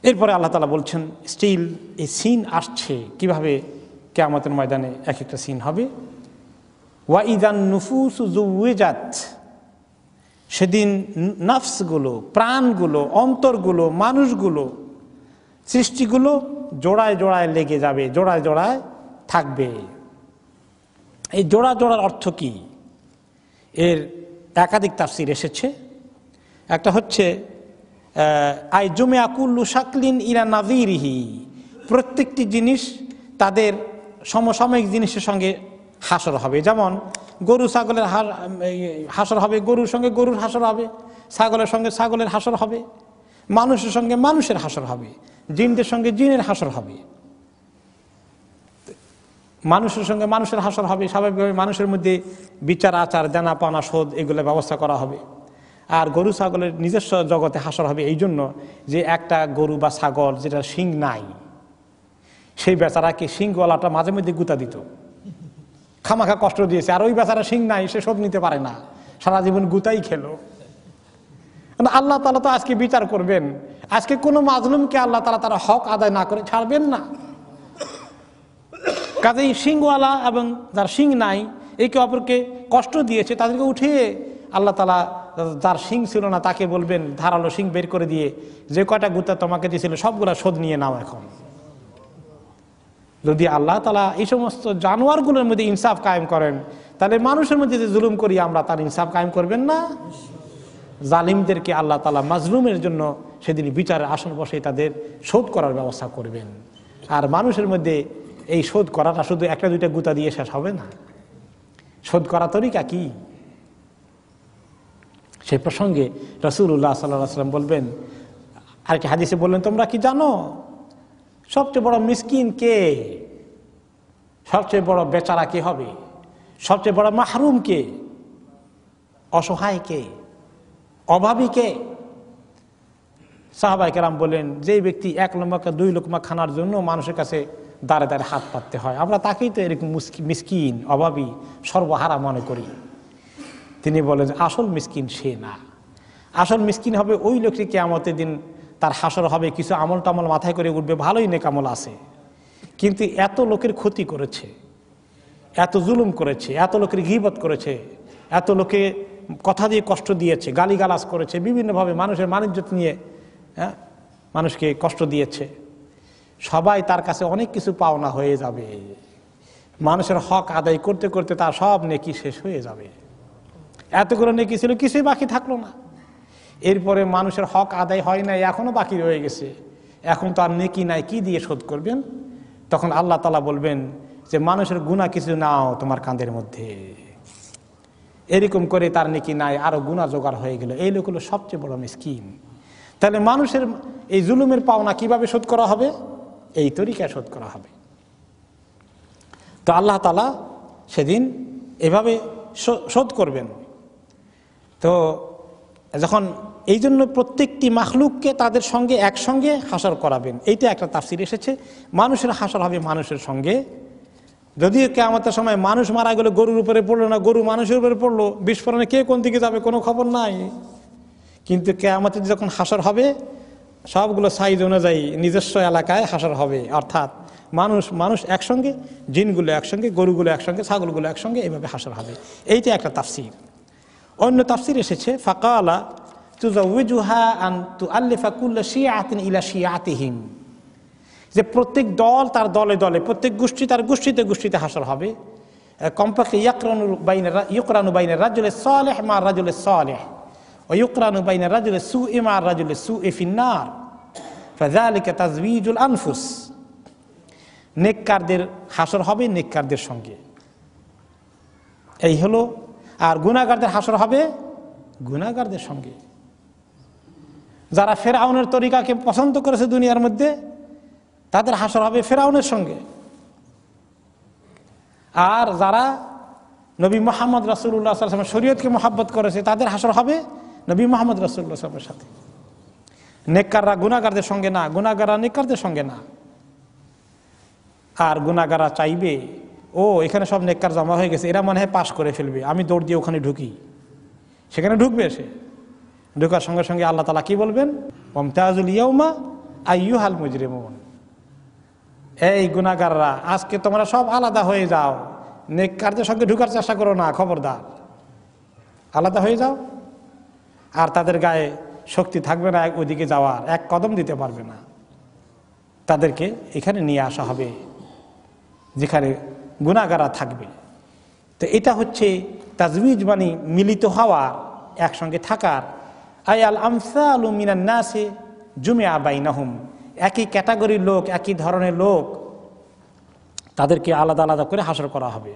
এরপরে আল্লাহ তাআলা বলছেন স্টিল এই সিন আসছে কিভাবে, কিয়ামতের ময়দানে এক একটা সিন হবে। ওয়াইদান নুফুসু যুওয়াজাত, সেদিন নফসগুলো, প্রাণগুলো, অন্তরগুলো, মানুষগুলো, সৃষ্টিগুলো জোড়ায় জোড়ায় লেগে যাবে, জোড়ায় জোড়ায় থাকবে। এই জোড়া জোড়ার অর্থ কি? এর একাধিক তাফসীর এসেছে। একটা হচ্ছে আই জুমিয়া কুল্লু শাকলিন ইলা নাযীরিহি, প্রত্যেকটি জিনিস তাদের সমসাময়িক জিনিসের সঙ্গে হাসর হবে। যেমন গরু ছাগলের হাসর হবে, গরুর সঙ্গে গরুর হাসর হবে, ছাগলের সঙ্গে ছাগলের হাসর হবে, মানুষের সঙ্গে মানুষের হাসর হবে, জিনদের সঙ্গে জিনের হাসর হবে। মানুষের সঙ্গে মানুষের হাসর হবে, স্বাভাবিকভাবে মানুষের মধ্যে বিচার আচার দেনা পাওনা শোধ এগুলো ব্যবস্থা করা হবে। আর গরু ছাগলের নিজস্ব জগতে হাসর হবে এই জন্য যে একটা গরু বা ছাগল যেটা শিং নাই, সেই বেচারাকে শিংওয়ালাটা মাঝে মধ্যে গুতা দিত, খামাখা কষ্ট দিয়েছে। আর ওই বেচারা শিং নাই, সে শোধ নিতে পারে না, সারা জীবন গুতাই খেলো। আল্লাহ তাআলা তো আজকে বিচার করবেন। আজকে কোনো মাজলুমকে আল্লাহ তাআলা তারা হক আদায় না করে ছাড়বেন না। কাজেই শিংওয়ালা এবং যার শিং নাই একে অপরকে কষ্ট দিয়েছে, তাদেরকে উঠিয়ে আল্লাহ তাআলা যার শিং ছিল না তাকে বলবেন ধারালো শিং বের করে দিয়ে, যে কয়টা গুতা তোমাকে দিয়েছিল সবগুলা শোধ নিয়ে নাও এখন। যদি আল্লাহ তাআলা এই সমস্ত জানোয়ারগুলোর মধ্যে ইনসাফ কায়েম করেন, তাহলে মানুষের মধ্যে যে জুলুম করি আমরা তার ইনসাফ কায়েম করবেন না? জালিমদেরকে আল্লাহ তাআলা মাজলুমের জন্য সেদিন বিচারের আসন বসে তাদের শোধ করার ব্যবস্থা করবেন। আর মানুষের মধ্যে এই শোধ করাটা শুধু একটা দুইটা গুতা দিয়ে শেষ হবে না। শোধ করা তরিকা কি? সেই প্রসঙ্গে রাসূলুল্লাহ সাল্লাল্লাহু আলাইহি ওয়াসাল্লাম বলবেন, আর কি হাদিসে বললেন, তোমরা কি জানো সবচেয়ে বড় মিসকিন কে? সবচেয়ে বড় বেচারা কে হবে? সবচেয়ে বড় মাহরুম কে? অসহায় কে? অভাবী কে? সাহাবায়ে কেরাম বলেন, যেই ব্যক্তি এক লোকমা দুই লোকমা খানার জন্য মানুষের কাছে দাঁড়ে দাঁড়ে হাত পাততে হয়, আমরা তাকেই তো এরকম মিসকিন, অভাবী, সর্বহারা মনে করি। তিনি বলেন আসল মিসকিন সে না। আসল মিসকিন হবে ওই লোকটি কিয়ামতের দিন তার হাসর হবে, কিছু আমল টামল মাথায় করে উঠবে, ভালোই নেকামল আছে, কিন্তু এত লোকের ক্ষতি করেছে, এত জুলুম করেছে, এত লোকের গীবত করেছে, এত লোকে কথা দিয়ে কষ্ট দিয়েছে, গালিগালাজ করেছে, বিভিন্নভাবে মানুষের মানিজ্যত নিয়ে মানুষকে কষ্ট দিয়েছে। সবাই তার কাছে অনেক কিছু পাওনা হয়ে যাবে, মানুষের হক আদায় করতে করতে তার সব নেকি শেষ হয়ে যাবে। এতগুলো নেকি ছিল, কিছুই বাকি থাকলো না। এরপরে মানুষের হক আদায় হয় নাই, এখনো বাকি রয়ে গেছে, এখন তো আর নেকি নাই, কি দিয়ে শোধ করবেন? তখন আল্লাহ তাআলা বলবেন যে মানুষের গুনাহ কিছু নাও তোমার কাঁধের মধ্যে। এরকম করে তার নেকি নাই, আরো গুনাহ জোগাড় হয়ে গেল। এই লোক হলো সবচেয়ে বড় মিসকিন। তাহলে মানুষের এই জুলুমের পাওনা কিভাবে শোধ করা হবে? এই তরিকায় শোধ করা হবে। তো আল্লাহ তাআলা সেদিন এভাবে শোধ করবেন। তো যখন এই জন্য প্রত্যেকটি মাখলুককে তাদের সঙ্গে একসঙ্গে হাসর করাবেন, এইটা একটা তাফসীর এসেছে। মানুষের হাসর হবে মানুষের সঙ্গে। যদিও কিয়ামতের সময় মানুষ মারা গেল, গরুর উপরে পড়লো না, গরু মানুষের উপরে পড়লো, বিস্ফোরণে কে কোন দিকে যাবে কোনো খবর নাই। কিন্তু কিয়ামতে যখন হাসর হবে, সবগুলো সাইজ অনুযায়ী নিজস্ব এলাকায় হাসর হবে, অর্থাৎ মানুষ একসঙ্গে, জিনগুলো একসঙ্গে, গরুগুলো একসঙ্গে, ছাগলগুলো একসঙ্গে, এইভাবে হাসর হবে। এইটা একটা তাফসীর। অন্য তাফসীর এসেছে ফাকালা তুজাউযুহা আন তুআল্লিফা কুল্লা শিয়াতিন ইলা শিয়াতিহিম, যে প্রত্যেক দল তার দলে দলে, প্রত্যেক গোষ্ঠী তার গোষ্ঠীতে গোষ্ঠীতে হাসর হবে। কমপক্ষে ইউকরানু বাইনা রাজুলিস সালিহ মা রাজুলিস সালিহ ওয়া ইউকরানু বাইনা রাজুলিস সুই মা রাজুলিস সুই ফিন নার ফাযালিকা তাজওয়ীজুল আনফুস। নেককারদের হাসর হবে নেককারদের সঙ্গে, এই হলো। আর গুনাহগারদের হাসর হবে গুনাহগারদের সঙ্গে। যারা ফেরাউনের তরিকাকে পছন্দ করেছে দুনিয়ার মধ্যে, তাদের হাসর হবে ফেরাউনের সঙ্গে। আর যারা নবী মুহাম্মদ রাসূলুল্লাহ সাল্লাল্লাহু আলাইহি ওয়াসাল্লামের শরীয়তকে মহব্বত করেছে, তাদের হাসর হবে নবী মুহাম্মদ রাসূলুল্লাহ সাল্লাল্লাহু আলাইহি ওয়াসাল্লামের সাথে। নেককাররা গুনাহগারদের সঙ্গে না, গুনাহগাররা নেককারদের সঙ্গে না। আর গুনাহগাররা চাইবে, ও এখানে সব নেককার জমা হয়ে গেছে, এরা মনে হয় পাশ করে ফেলবে, আমি দৌড় দিয়ে ওখানে ঢুকি। সেখানে ঢুকবে সে, ঢোকার সঙ্গে সঙ্গে আল্লাহ তাআলা কি বলবেন? ওয়ামতাজুল ইয়াউমা আইয়ুহাল মুজরিমুন, এই গুনাহগাররা আজকে তোমরা সব আলাদা হয়ে যাও, নেককারদের সঙ্গে ঢুকার চেষ্টা করো না, খবরদার, আলাদা হয়ে যাও। আর তাদের গায়ে শক্তি থাকবে না ওইদিকে যাওয়ার, এক কদম দিতে পারবে না। তাদেরকে এখানে নিয়ে আসা হবে যেখানে গুনাহগাররা থাকবে। তো এটা হচ্ছে তাজউইজ, মানে মিলিত হওয়া, একসঙ্গে থাকার। আয়াল আমসালু মিনান নাসি জুমিআ বাইনাহুম, একই ক্যাটাগরির লোক, একই ধরনের লোক, তাদেরকে আলাদা আলাদা করে হাসর করা হবে।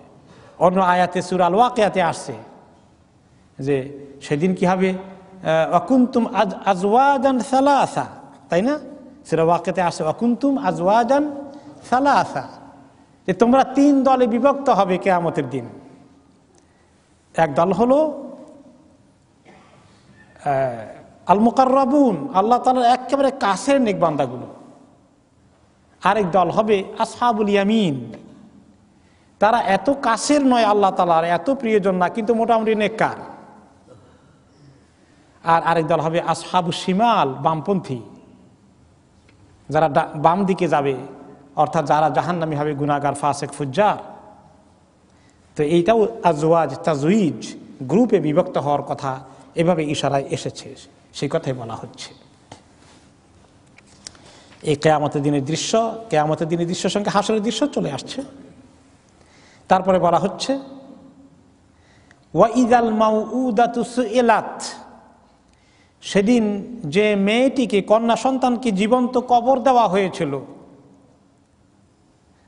অন্য আয়াতে সূরা আল ওয়াকিয়াতে আসছে যে সেদিন কি হবে, ওয়াকুনতুম আজওয়াজান সালাসা, তাই না? সূরা ওয়াকিয়াতে আসছে ওয়াকুনতুম আজওয়াজান সালাসা, যে তোমরা 3 দলে বিভক্ত হবে কিয়ামতের দিন। এক দল হলো আল মুকাররাবুন, আল্লাহ তাআলার একেবারে কাছের নেক বান্দাগুলো। আরেক দল হবে আসহাবুল ইয়ামিন, তারা এত কাছের নয়, আল্লাহ তাআলার এত প্রিয়জন না, কিন্তু মোটামুটি নেককার। আর আরেক দল হবে আসহাবুশ শিমাল, বামপন্থী, যারা বাম দিকে যাবে, অর্থাৎ যারা জাহান্নামী হবে, গুনাহগার, ফাসিক, ফুজ্জার। তো এইটাও আজওয়াজ, তাজউইজ, গ্রুপে বিভক্ত হওয়ার কথা এভাবে ইশারায় এসেছে, সেই কথাই বলা হচ্ছে। এই কিয়ামতের দিনের দৃশ্য, কিয়ামতের দিনের দৃশ্যের সঙ্গে হাসরের দৃশ্য চলে আসছে। তারপরে বলা হচ্ছে ওয়াইদাল মাউউদাতু সুইলাত, সেদিন যে মেয়েটিকে, কন্যা সন্তানকে জীবন্ত কবর দেওয়া হয়েছিল,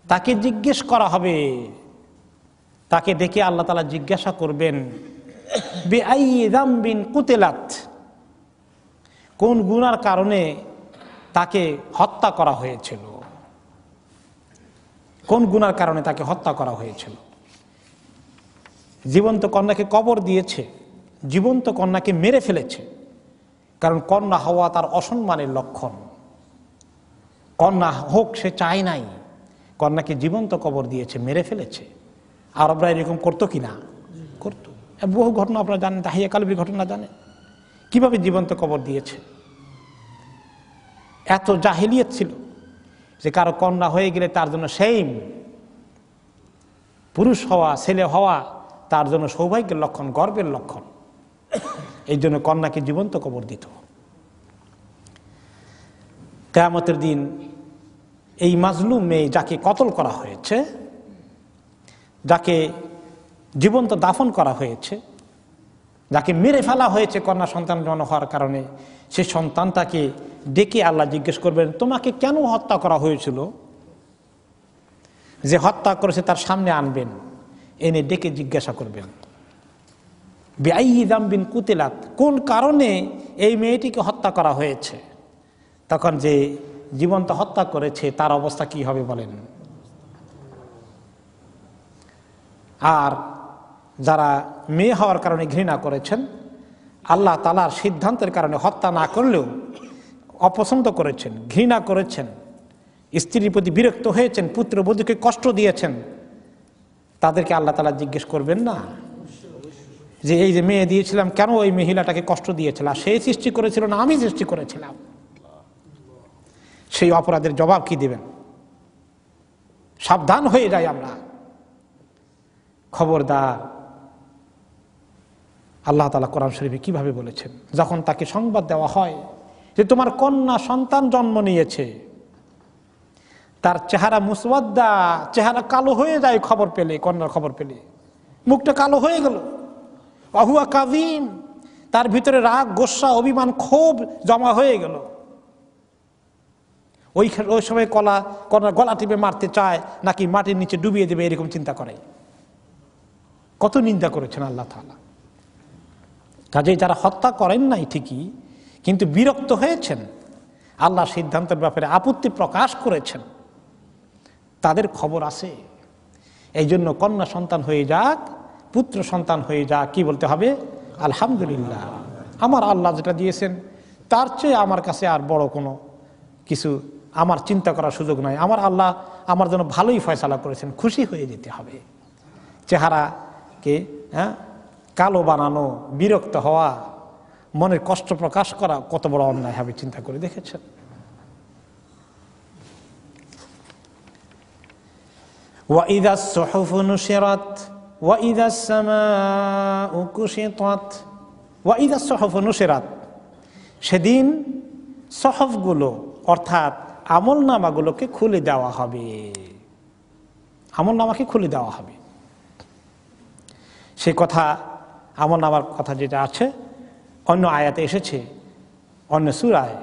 তাকে জিজ্ঞেস করা হবে। তাকে দেখে আল্লাহ তাআলা জিজ্ঞাসা করবেন বিআইয়ি যামবিন কুতিলাত, কোন গুনার কারণে তাকে হত্যা করা হয়েছিল, কোন গুনার কারণে তাকে হত্যা করা হয়েছিল। জীবন্ত কন্যাকে কবর দিয়েছে, জীবন্ত কন্যাকে মেরে ফেলেছে, কারণ কন্যা হওয়া তার অসম্মানের লক্ষণ। কন্যা হোক সে চায় নাই, কন্যাকে জীবন্ত কবর দিয়েছে, মেরে ফেলেছে। আরবরা এরকম করতো কিনা? করতো। বহু ঘটনা আপনারা জানেন, দাহিয়া কালবির ঘটনা জানেন, কিভাবে জীবন্ত কবর দিয়েছে। এত জাহিলিয়ত ছিল যে কারো কন্যা হয়ে গেলে তার জন্য সেইম, পুরুষ হওয়া, ছেলে হওয়া তার জন্য সৌভাগ্যের লক্ষণ, গর্বের লক্ষণ। এই জন্য কন্যাকে জীবন্ত কবর দিত। কিয়ামতের দিন এই মাজলুম মেয়ে, যাকে কতল করা হয়েছে, যাকে জীবন্ত দাফন করা হয়েছে, যাকে মেরে ফেলা হয়েছে কন্যা সন্তান জন্ম হওয়ার কারণে, সে সন্তানটাকে ডেকে আল্লাহ জিজ্ঞেস করবেন, তোমাকে কেন হত্যা করা হয়েছিল? যে হত্যা করেছে তার সামনে আনবেন, এনে ডেকে জিজ্ঞাসা করবেন বিআইয়ি যামবিন কুতিলাত, কোন কারণে এই মেয়েটিকে হত্যা করা হয়েছে। তখন যে জীবন্ত হত্যা করেছে তার অবস্থা কি হবে বলেন? আর যারা মেয়ে হওয়ার কারণে ঘৃণা করেছেন, আল্লাহ তাআলার সিদ্ধান্তের কারণে হত্যা না করলেও অপছন্দ করেছেন, ঘৃণা করেছেন, স্ত্রীর প্রতি বিরক্ত হয়েছেন, পুত্রবধূকে কষ্ট দিয়েছেন, তাদেরকে আল্লাহ তাআলা জিজ্ঞেস করবেন না যে এই যে মেয়ে দিয়েছিলাম, কেন ওই মহিলাটাকে কষ্ট দিয়েছিল? সেই সৃষ্টি করেছিল না আমি সৃষ্টি করেছিলাম? সেই অপরাধের জবাব কি দিবেন? সাবধান হয়ে যাই আমরা, খবরদার। আল্লাহ তাআলা কোরআন শরীফে কিভাবে বলেছেন, যখন তাকে সংবাদ দেওয়া হয় যে তোমার কন্যা সন্তান জন্ম নিয়েছে, তার চেহারা মুসওয়াদ্দা, চেহারা কালো হয়ে যায় খবর পেলে, কন্যার খবর পেলে মুখটা কালো হয়ে গেল। ওয়াহুয়া কাযীম, তার ভিতরে রাগ, গোসা, অভিমান, ক্ষোভ জমা হয়ে গেল। ওই সময় কন্যার গলা টিপে মারতে চায়, নাকি মাটির নিচে ডুবিয়ে দেবে, এরকম চিন্তা করে। কত নিন্দা করেছেন আল্লাহ তাআলা। কাজেই যারা হত্যা করেন নাই ঠিকই, কিন্তু বিরক্ত হয়েছেন, আল্লাহ সিদ্ধান্তের ব্যাপারে আপত্তি প্রকাশ করেছেন, তাদের খবর আছে। এই জন্য কন্যা সন্তান হয়ে যাক, পুত্র সন্তান হয়ে যাক, কি বলতে হবে? আলহামদুলিল্লাহ, আমার আল্লাহ যেটা দিয়েছেন তার চেয়ে আমার কাছে আর বড় কোনো কিছু আমার চিন্তা করার সুযোগ নাই, আমার আল্লাহ আমার জন্য ভালোই ফয়সালা করেছেন, খুশি হয়ে যেতে হবে। চেহারাকে কালো বানানো, বিরক্ত হওয়া, মনের কষ্ট প্রকাশ করা কত বড় অন্যায় হবে চিন্তা করে দেখেছেন? وَإِذَا الصُّحُفُ نُشِرَتْ وَإِذَا السَّمَاءُ كُشِطَتْ وَإِذَا الصُّحُفُ نُشِرَتْ, সেদিন সহফগুলো অর্থাৎ আমলনামাগুলোকে খুলে দেওয়া হবে, আমলনামাকে খুলে দেওয়া হবে। সেই কথা, আমলনামার কথা যেটা আছে অন্য আয়াতে এসেছে, অন্য সূরায়,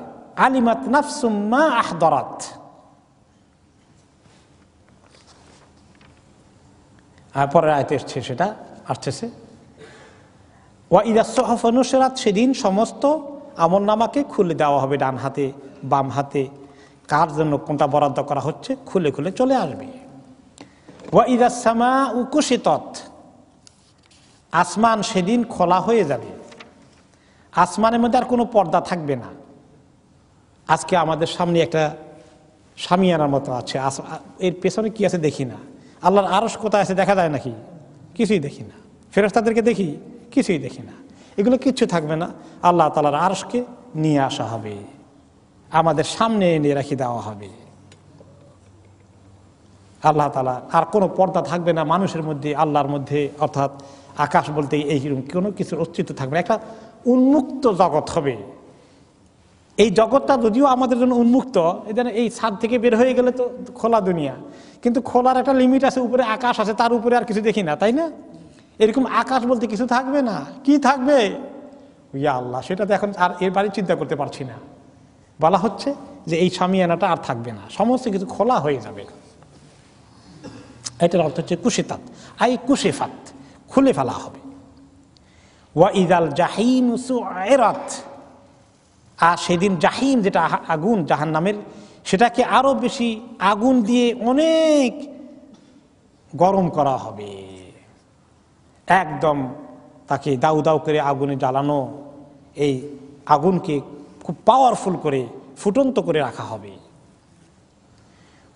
আলিমাত নাফসুম মা আহদারাত, আর পরের আয়াতে এসেছে, সেটা আসতেছে ওয়া ইযা সুহুফ নুশিরাত, সেদিন সমস্ত আমলনামাকে খুলে দেওয়া হবে, ডান হাতে বাম হাতে কার জন্য কোনটা বরাদ্দ করা হচ্ছে খুলে খুলে চলে আসবে। ওয়া ইযা সামাউ কুশিতাত, আসমান সেদিন খোলা হয়ে যাবে, আসমানের মধ্যে আর কোনো পর্দা থাকবে না। আজকে আমাদের সামনে একটা শামিয়ানার মতো আছে, এর পেছনে কি আছে দেখি না, আল্লাহর আরশ কোথায় আছে দেখা যায় নাকি? কিছুই দেখি না। ফেরেশতাদেরকে দেখি? কিছুই দেখি না। এগুলো কিচ্ছু থাকবে না, আল্লাহ তাআলার আরশকে নিয়ে আসা হবে, আমাদের সামনে এনে রেখে দেওয়া হবে। আল্লাহ তাআলা আর কোনো পর্দা থাকবে না মানুষের মধ্যে, আল্লাহর মধ্যে, অর্থাৎ আকাশ বলতে এইরকম কোনো কিছুর অস্তিত্ব থাকবে না, একটা উন্মুক্ত জগৎ হবে। এই জগৎটা যদিও আমাদের জন্য উন্মুক্ত, এই ছাদ থেকে বের হয়ে গেলে তো খোলা দুনিয়া, কিন্তু খোলার একটা লিমিট আছে, উপরে আকাশ আছে, তার উপরে আর কিছু দেখি না, তাই না? এরকম আকাশ বলতে কিছু থাকবে না, কি থাকবে? ইয়া আল্লাহ, সেটা তো এখন আর এর বাড়ি চিন্তা করতে পারছি না। বলা হচ্ছে যে এই শামিয়ানাটা আর থাকবে না, সমস্ত কিছু খোলা হয়ে যাবে। এটার অর্থ হচ্ছে কুশিতাত, আই কুশিফাত, খুলে ফেলা হবে। ওয়া ইদাল জাহিম সুইরাত, আর সেদিন জাহিম যেটা আগুন জাহান্নামের, সেটাকে আরো বেশি আগুন দিয়ে অনেক গরম করা হবে, একদম তাকে দাউ দাউ করে আগুনে জ্বালানো, এই আগুনকে খুব পাওয়ারফুল করে ফুটন্ত করে রাখা হবে।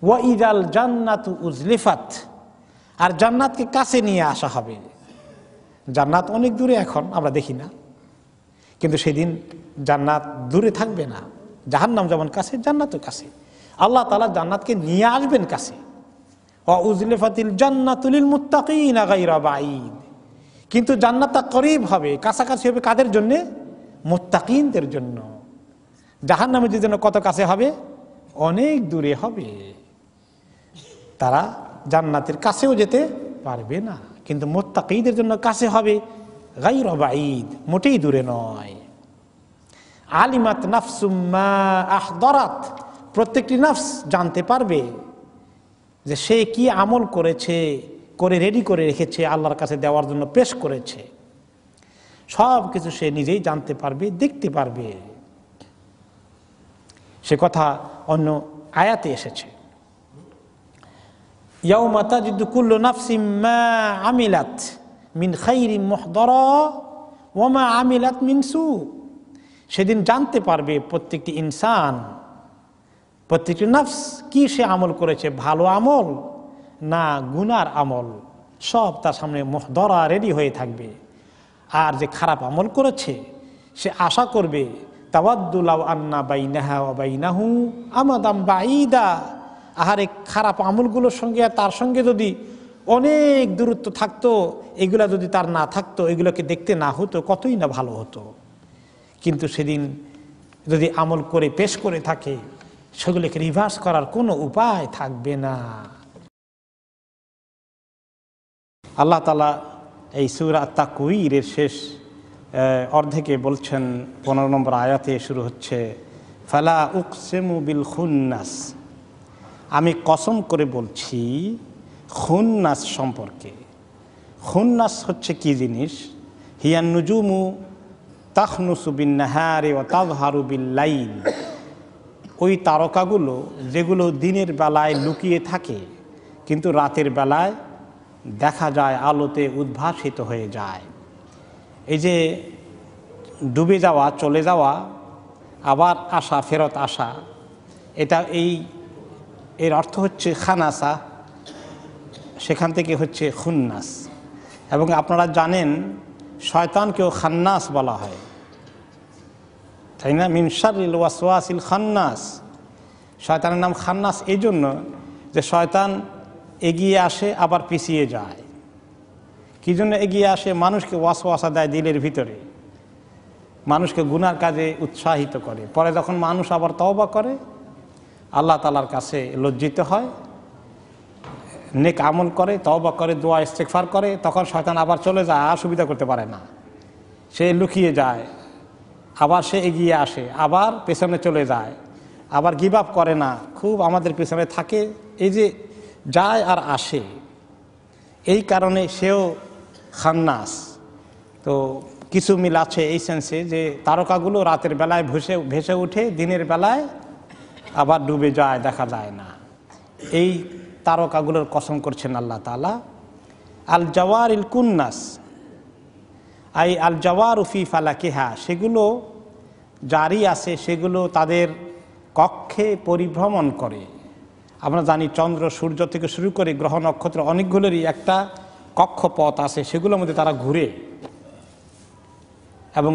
ওয়া ইদাল জান্নাতু উজলিফাত, আর জান্নাতকে কাছে নিয়ে আসা হবে। জান্নাত অনেক দূরে এখন আমরা দেখি না, কিন্তু সেদিন জান্নাত দূরে থাকবে না, জাহান্নাম যেমন কাছে জান্নাতও কাছে, আল্লাহ তাআলা জান্নাতকে নিয়ে আসবেন কাছে। ওয়া উজলিফাতিল জান্নাতু লিল মুত্তাকিনা গায়রা বাঈদ, কিন্তু জান্নাতটা করিব হবে, কাছাকাছি হবে কাদের জন্য? মুত্তাকিনদের জন্য। জাহান্নামের জন্য কত কাছে হবে? অনেক দূরে হবে, তারা জান্নাতের কাছেও যেতে পারবে না, কিন্তু মুত্তাকিদের জন্য কাছে হবে, গায়রা বাঈদ, মোটেই দূরে নয়। আলিমাত নাফসুম মা আহদারাত, প্রত্যেকটি নফস জানতে পারবে যে সে কি আমল করেছে, করে রেডি করে রেখেছে, আল্লাহর কাছে দেওয়ার জন্য পেশ করেছে, সব কিছু সে নিজেই জানতে পারবে, দেখতে পারবে। সে কথা অন্য আয়াতে এসেছে, ইয়াউমা তাজিদু কুল্লু নাফসিম মা আমিলাত মিন খাইরিন মুহদারা ওয়া মা আমিলাত মিন সু, সেদিন জানতে পারবে প্রত্যেকটি ইনসান, প্রত্যেকটি নফস কি সে আমল করেছে, ভালো আমল না গুনার আমল, সব তার সামনে মুহদারা রেডি হয়ে থাকবে। আর যে খারাপ আমল করেছে সে আশা করবে, তাওয়াদ্দু লাউ আন্না বাইনাহা ওয়া বাইনাহু আমাদাম বাঈদা, আহারে খারাপ আমলগুলোর সঙ্গে আর তার সঙ্গে যদি অনেক দূরত্ব থাকতো, এগুলা যদি তার না থাকতো, এগুলোকে দেখতে না হতো, কতই না ভালো হতো। কিন্তু সেদিন যদি আমল করে পেশ করে থাকে, সেগুলোকে রিভার্স করার কোনো উপায় থাকবে না। আল্লাহ তাআলা এই সূরা তাকওয়িরের শেষ অর্ধেকে বলছেন, 15 নম্বর আয়াতে শুরু হচ্ছে, ফালা উকসিমু বিল খুন্নাস, আমি কসম করে বলছি খুন্নাস সম্পর্কে। খুন্নাস হচ্ছে কি জিনিস? হিয়ান নুজুমু তাখনুসু বিন নাহারি ওয়া তাযহারু বিল লাইল, ওই তারকাগুলো যেগুলো দিনের বেলায় লুকিয়ে থাকে কিন্তু রাতের বেলায় দেখা যায়, আলোতে উদ্ভাসিত হয়ে যায়। এই যে ডুবে যাওয়া, চলে যাওয়া, আবার আসা, ফেরত আসা, এর অর্থ হচ্ছে খানাসা, সেখান থেকে হচ্ছে খুন্নাস। এবং আপনারা জানেন শয়তানকেও খান্নাস বলা হয়, তাই না? মিন শাররিল ওয়াসওয়াসিল খান্নাস। শয়তানের নাম খান্নাস এই জন্য যে শয়তান এগিয়ে আসে আবার পিছিয়ে যায়। কি জন্য এগিয়ে আসে? মানুষকে ওয়াসওয়াসা দেয় দিলের ভিতরে, মানুষকে গুনার কাজে উৎসাহিত করে। পরে যখন মানুষ আবার তওবা করে, আল্লাহ তাআলার কাছে লজ্জিত হয়, নেক আমল করে, তওবা করে, দোয়া ইস্তেগফার করে, তখন শয়তান আবার চলে যায়, আর সুবিধা করতে পারে না, সে লুকিয়ে যায়, আবার সে এগিয়ে আসে, আবার পেছনে চলে যায়, আবার গিভ আপ করে না, খুব আমাদের পেছনে থাকে। এই যে যায় আর আসে, এই কারণে সেও খান্নাস। তো কিছু মিল আছে এই সেন্সে যে তারকাগুলো রাতের বেলায় ভেসে উঠে, দিনের বেলায় আবার ডুবে যায়, দেখা যায় না। এই তারকাগুলোর কসম করছেন আল্লাহ তাআলা। আল জাওয়ারিল কুন্নাস আই আল জাওয়ারু ফি ফালাকিহা, সেগুলো জারি আছে, সেগুলো তাদের কক্ষে পরিভ্রমণ করে। আমরা জানি চন্দ্র সূর্য থেকে শুরু করে গ্রহ নক্ষত্র অনেকগুলোরই একটা কক্ষপথ আছে, সেগুলোর মধ্যে তারা ঘুরে। এবং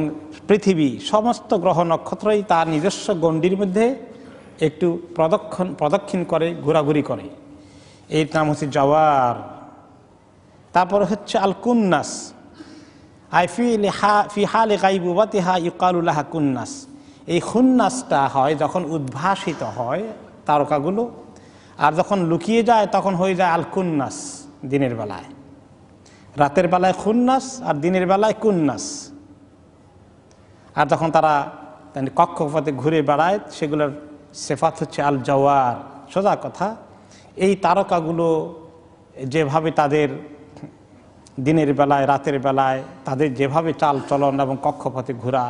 পৃথিবী, সমস্ত গ্রহ নক্ষত্রই তার নিজস্ব গণ্ডির মধ্যে একটু প্রদক্ষিণ করে, ঘোরাঘুরি করে। এর নাম হচ্ছে জাওয়ার। তারপর হচ্ছে আল কুন্নাস আই ফি হালে গায়বুবাতিহা ইউকালু লাহা কুন্নাস। এই খুন্নাসটা হয় যখন উদ্ভাসিত হয় তারকাগুলো, আর যখন লুকিয়ে যায় তখন হয়ে যায় আল কুন্নাস, দিনের বেলায়। রাতের বেলায় খুন্নাস আর দিনের বেলায় কুন্নাস। আর যখন তারা কক্ষপথে ঘুরে বেড়ায়, সেগুলোর সেফাত হচ্ছে আল জাওয়ার। সোজা কথা, এই তারকাগুলো যেভাবে তাদের দিনের বেলায় রাতের বেলায় তাদের যেভাবে চাল চলন এবং কক্ষপথে ঘোরা,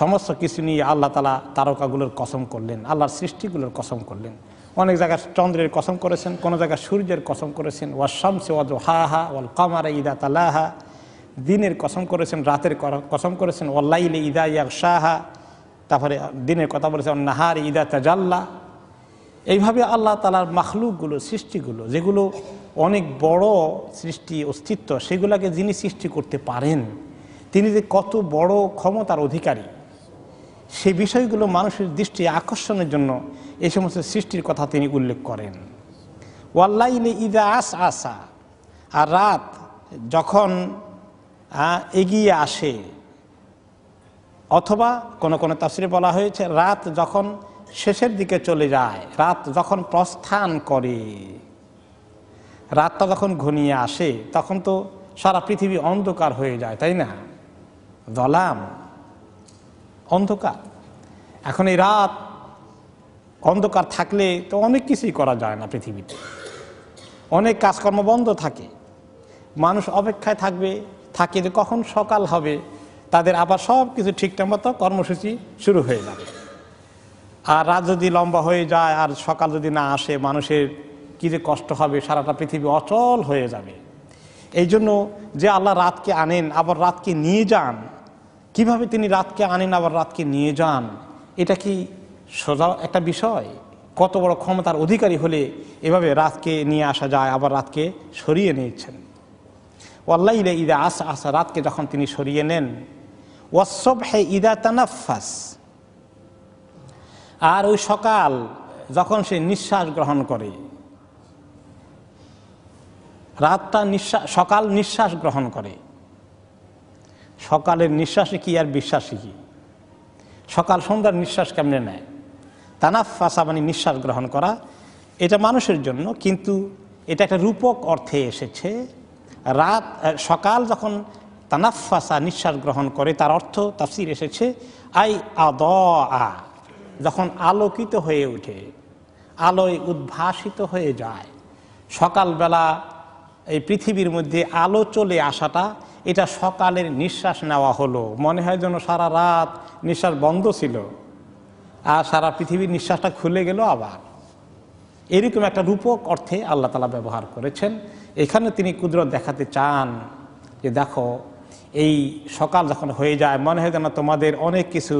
সমস্ত কিছু নিয়ে আল্লাহ তাআলা তারকাগুলোর কসম করলেন, আল্লাহর সৃষ্টিগুলোর কসম করলেন। অনেক জায়গায় চন্দ্রের কসম করেছেন, কোনো জায়গায় সূর্যের কসম করেছেন, ওয়াশ শামসি ওয়া দুহাহা ওয়াল কামারা ইযা তালাহা। দিনের কসম করেছেন, রাতের কসম করেছেন, ওয়াল লাইলি ইযা ইয়াগশাহা। তারপরে দিনের কথা বলেছেন ওয়ান নাহারি ইযা তাজাল্লা। এইভাবে আল্লাহ তাআলার মাখলুকগুলো, সৃষ্টিগুলো, যেগুলো অনেক বড় সৃষ্টি অস্তিত্ব, সেগুলোকে যিনি সৃষ্টি করতে পারেন, তিনি যে কত বড় ক্ষমতার অধিকারী, সেই বিষয়গুলো মানুষের দৃষ্টি আকর্ষণের জন্য এই সমস্ত সৃষ্টির কথা তিনি উল্লেখ করেন। ওয়াল্লাইলি ইযা আসআসা, আর রাত যখন এগিয়ে আসে, অথবা কোন কোন তাফসিরে বলা হয়েছে রাত যখন শেষের দিকে চলে যায়, রাত যখন প্রস্থান করে, রাতটা যখন ঘনিয়ে আসে, তখন তো সারা পৃথিবী অন্ধকার হয়ে যায়, তাই না? যলাম, অন্ধকার। এখন এই রাত অন্ধকার থাকলে তো অনেক কিছুই করা যায় না পৃথিবীতে, অনেক কাজকর্ম বন্ধ থাকে, মানুষ অপেক্ষায় থাকে যে কখন সকাল হবে, তাদের আবার সব কিছু ঠিকঠাক মতো কর্মসূচি শুরু হয়ে যাবে। আর রাত যদি লম্বা হয়ে যায় আর সকাল যদি না আসে, মানুষের কী যে কষ্ট হবে, সারাটা পৃথিবী অচল হয়ে যাবে। এই জন্য যে আল্লাহ রাতকে আনেন আবার রাতকে নিয়ে যান, কিভাবে তিনি রাতকে আনেন আবার রাতকে নিয়ে যান, এটা কি সোজা একটা বিষয়? কত বড় ক্ষমতার অধিকারী হলে এভাবে রাতকে নিয়ে আসা যায়, আবার রাতকে সরিয়ে নিয়েছেন। ওয়াল্লাইলি ইযা আসআসা, রাতকে যখন তিনি সরিয়ে নেন। ওয়াস-সুবহি ইযা তানাফফাস, আর ওই সকাল যখন সে নিঃশ্বাস গ্রহণ করে। রাতটা সকাল নিঃশ্বাস গ্রহণ করে। সকালের নিঃশ্বাসে কি আর বিশ্বাসী কি? সকাল সন্ধ্যার নিঃশ্বাস কেমনে নেয়? তানাফফাসা মানে নিঃশ্বাস গ্রহণ করা, এটা মানুষের জন্য, কিন্তু এটা একটা রূপক অর্থে এসেছে। রাত সকাল যখন তানাফফাসা নিঃশ্বাস গ্রহণ করে, তার অর্থ তাফসীর এসেছে আই আদা, যখন আলোকিত হয়ে ওঠে, আলোয় উদ্ভাসিত হয়ে যায়। সকালবেলা এই পৃথিবীর মধ্যে আলো চলে আসাটা, এটা সকালের নিঃশ্বাস নেওয়া হলো। মনে হয় যেন সারা রাত নিঃশ্বাস বন্ধ ছিল আর সারা পৃথিবীর নিঃশ্বাসটা খুলে গেল আবার। এরকম একটা রূপক অর্থে আল্লাহ তাআলা ব্যবহার করেছেন। এখানে তিনি কুদরত দেখাতে চান যে দেখো, এই সকাল যখন হয়ে যায়, মনে হয় যেন তোমাদের অনেক কিছু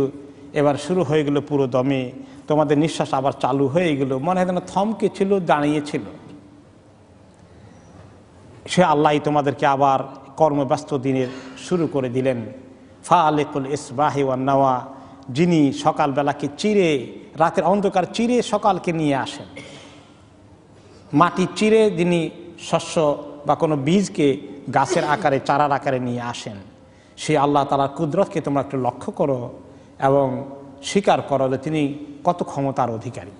এবার শুরু হয়ে গেল পুরো দমে, তোমাদের নিঃশ্বাস আবার চালু হয়ে গেল, মনে হয় যেন থমকে ছিল, দাঁড়িয়েছিল। সে আল্লাহ তোমাদেরকে আবার কর্মব্যস্ত দিনের শুরু করে দিলেন। ফালিকুল ইসবাহি ওয়ান নাওয়া, যিনি সকালবেলাকে চিরে, রাতের অন্ধকার চিরে সকালকে নিয়ে আসেন। মাটি চিরে যিনি শস্য বা কোনো বীজকে গাছের আকারে, চারার আকারে নিয়ে আসেন, সেই আল্লাহ তাআলার কুদরতকে তোমরা একটু লক্ষ্য করো এবং স্বীকার করো যে তিনি কত ক্ষমতার অধিকারী।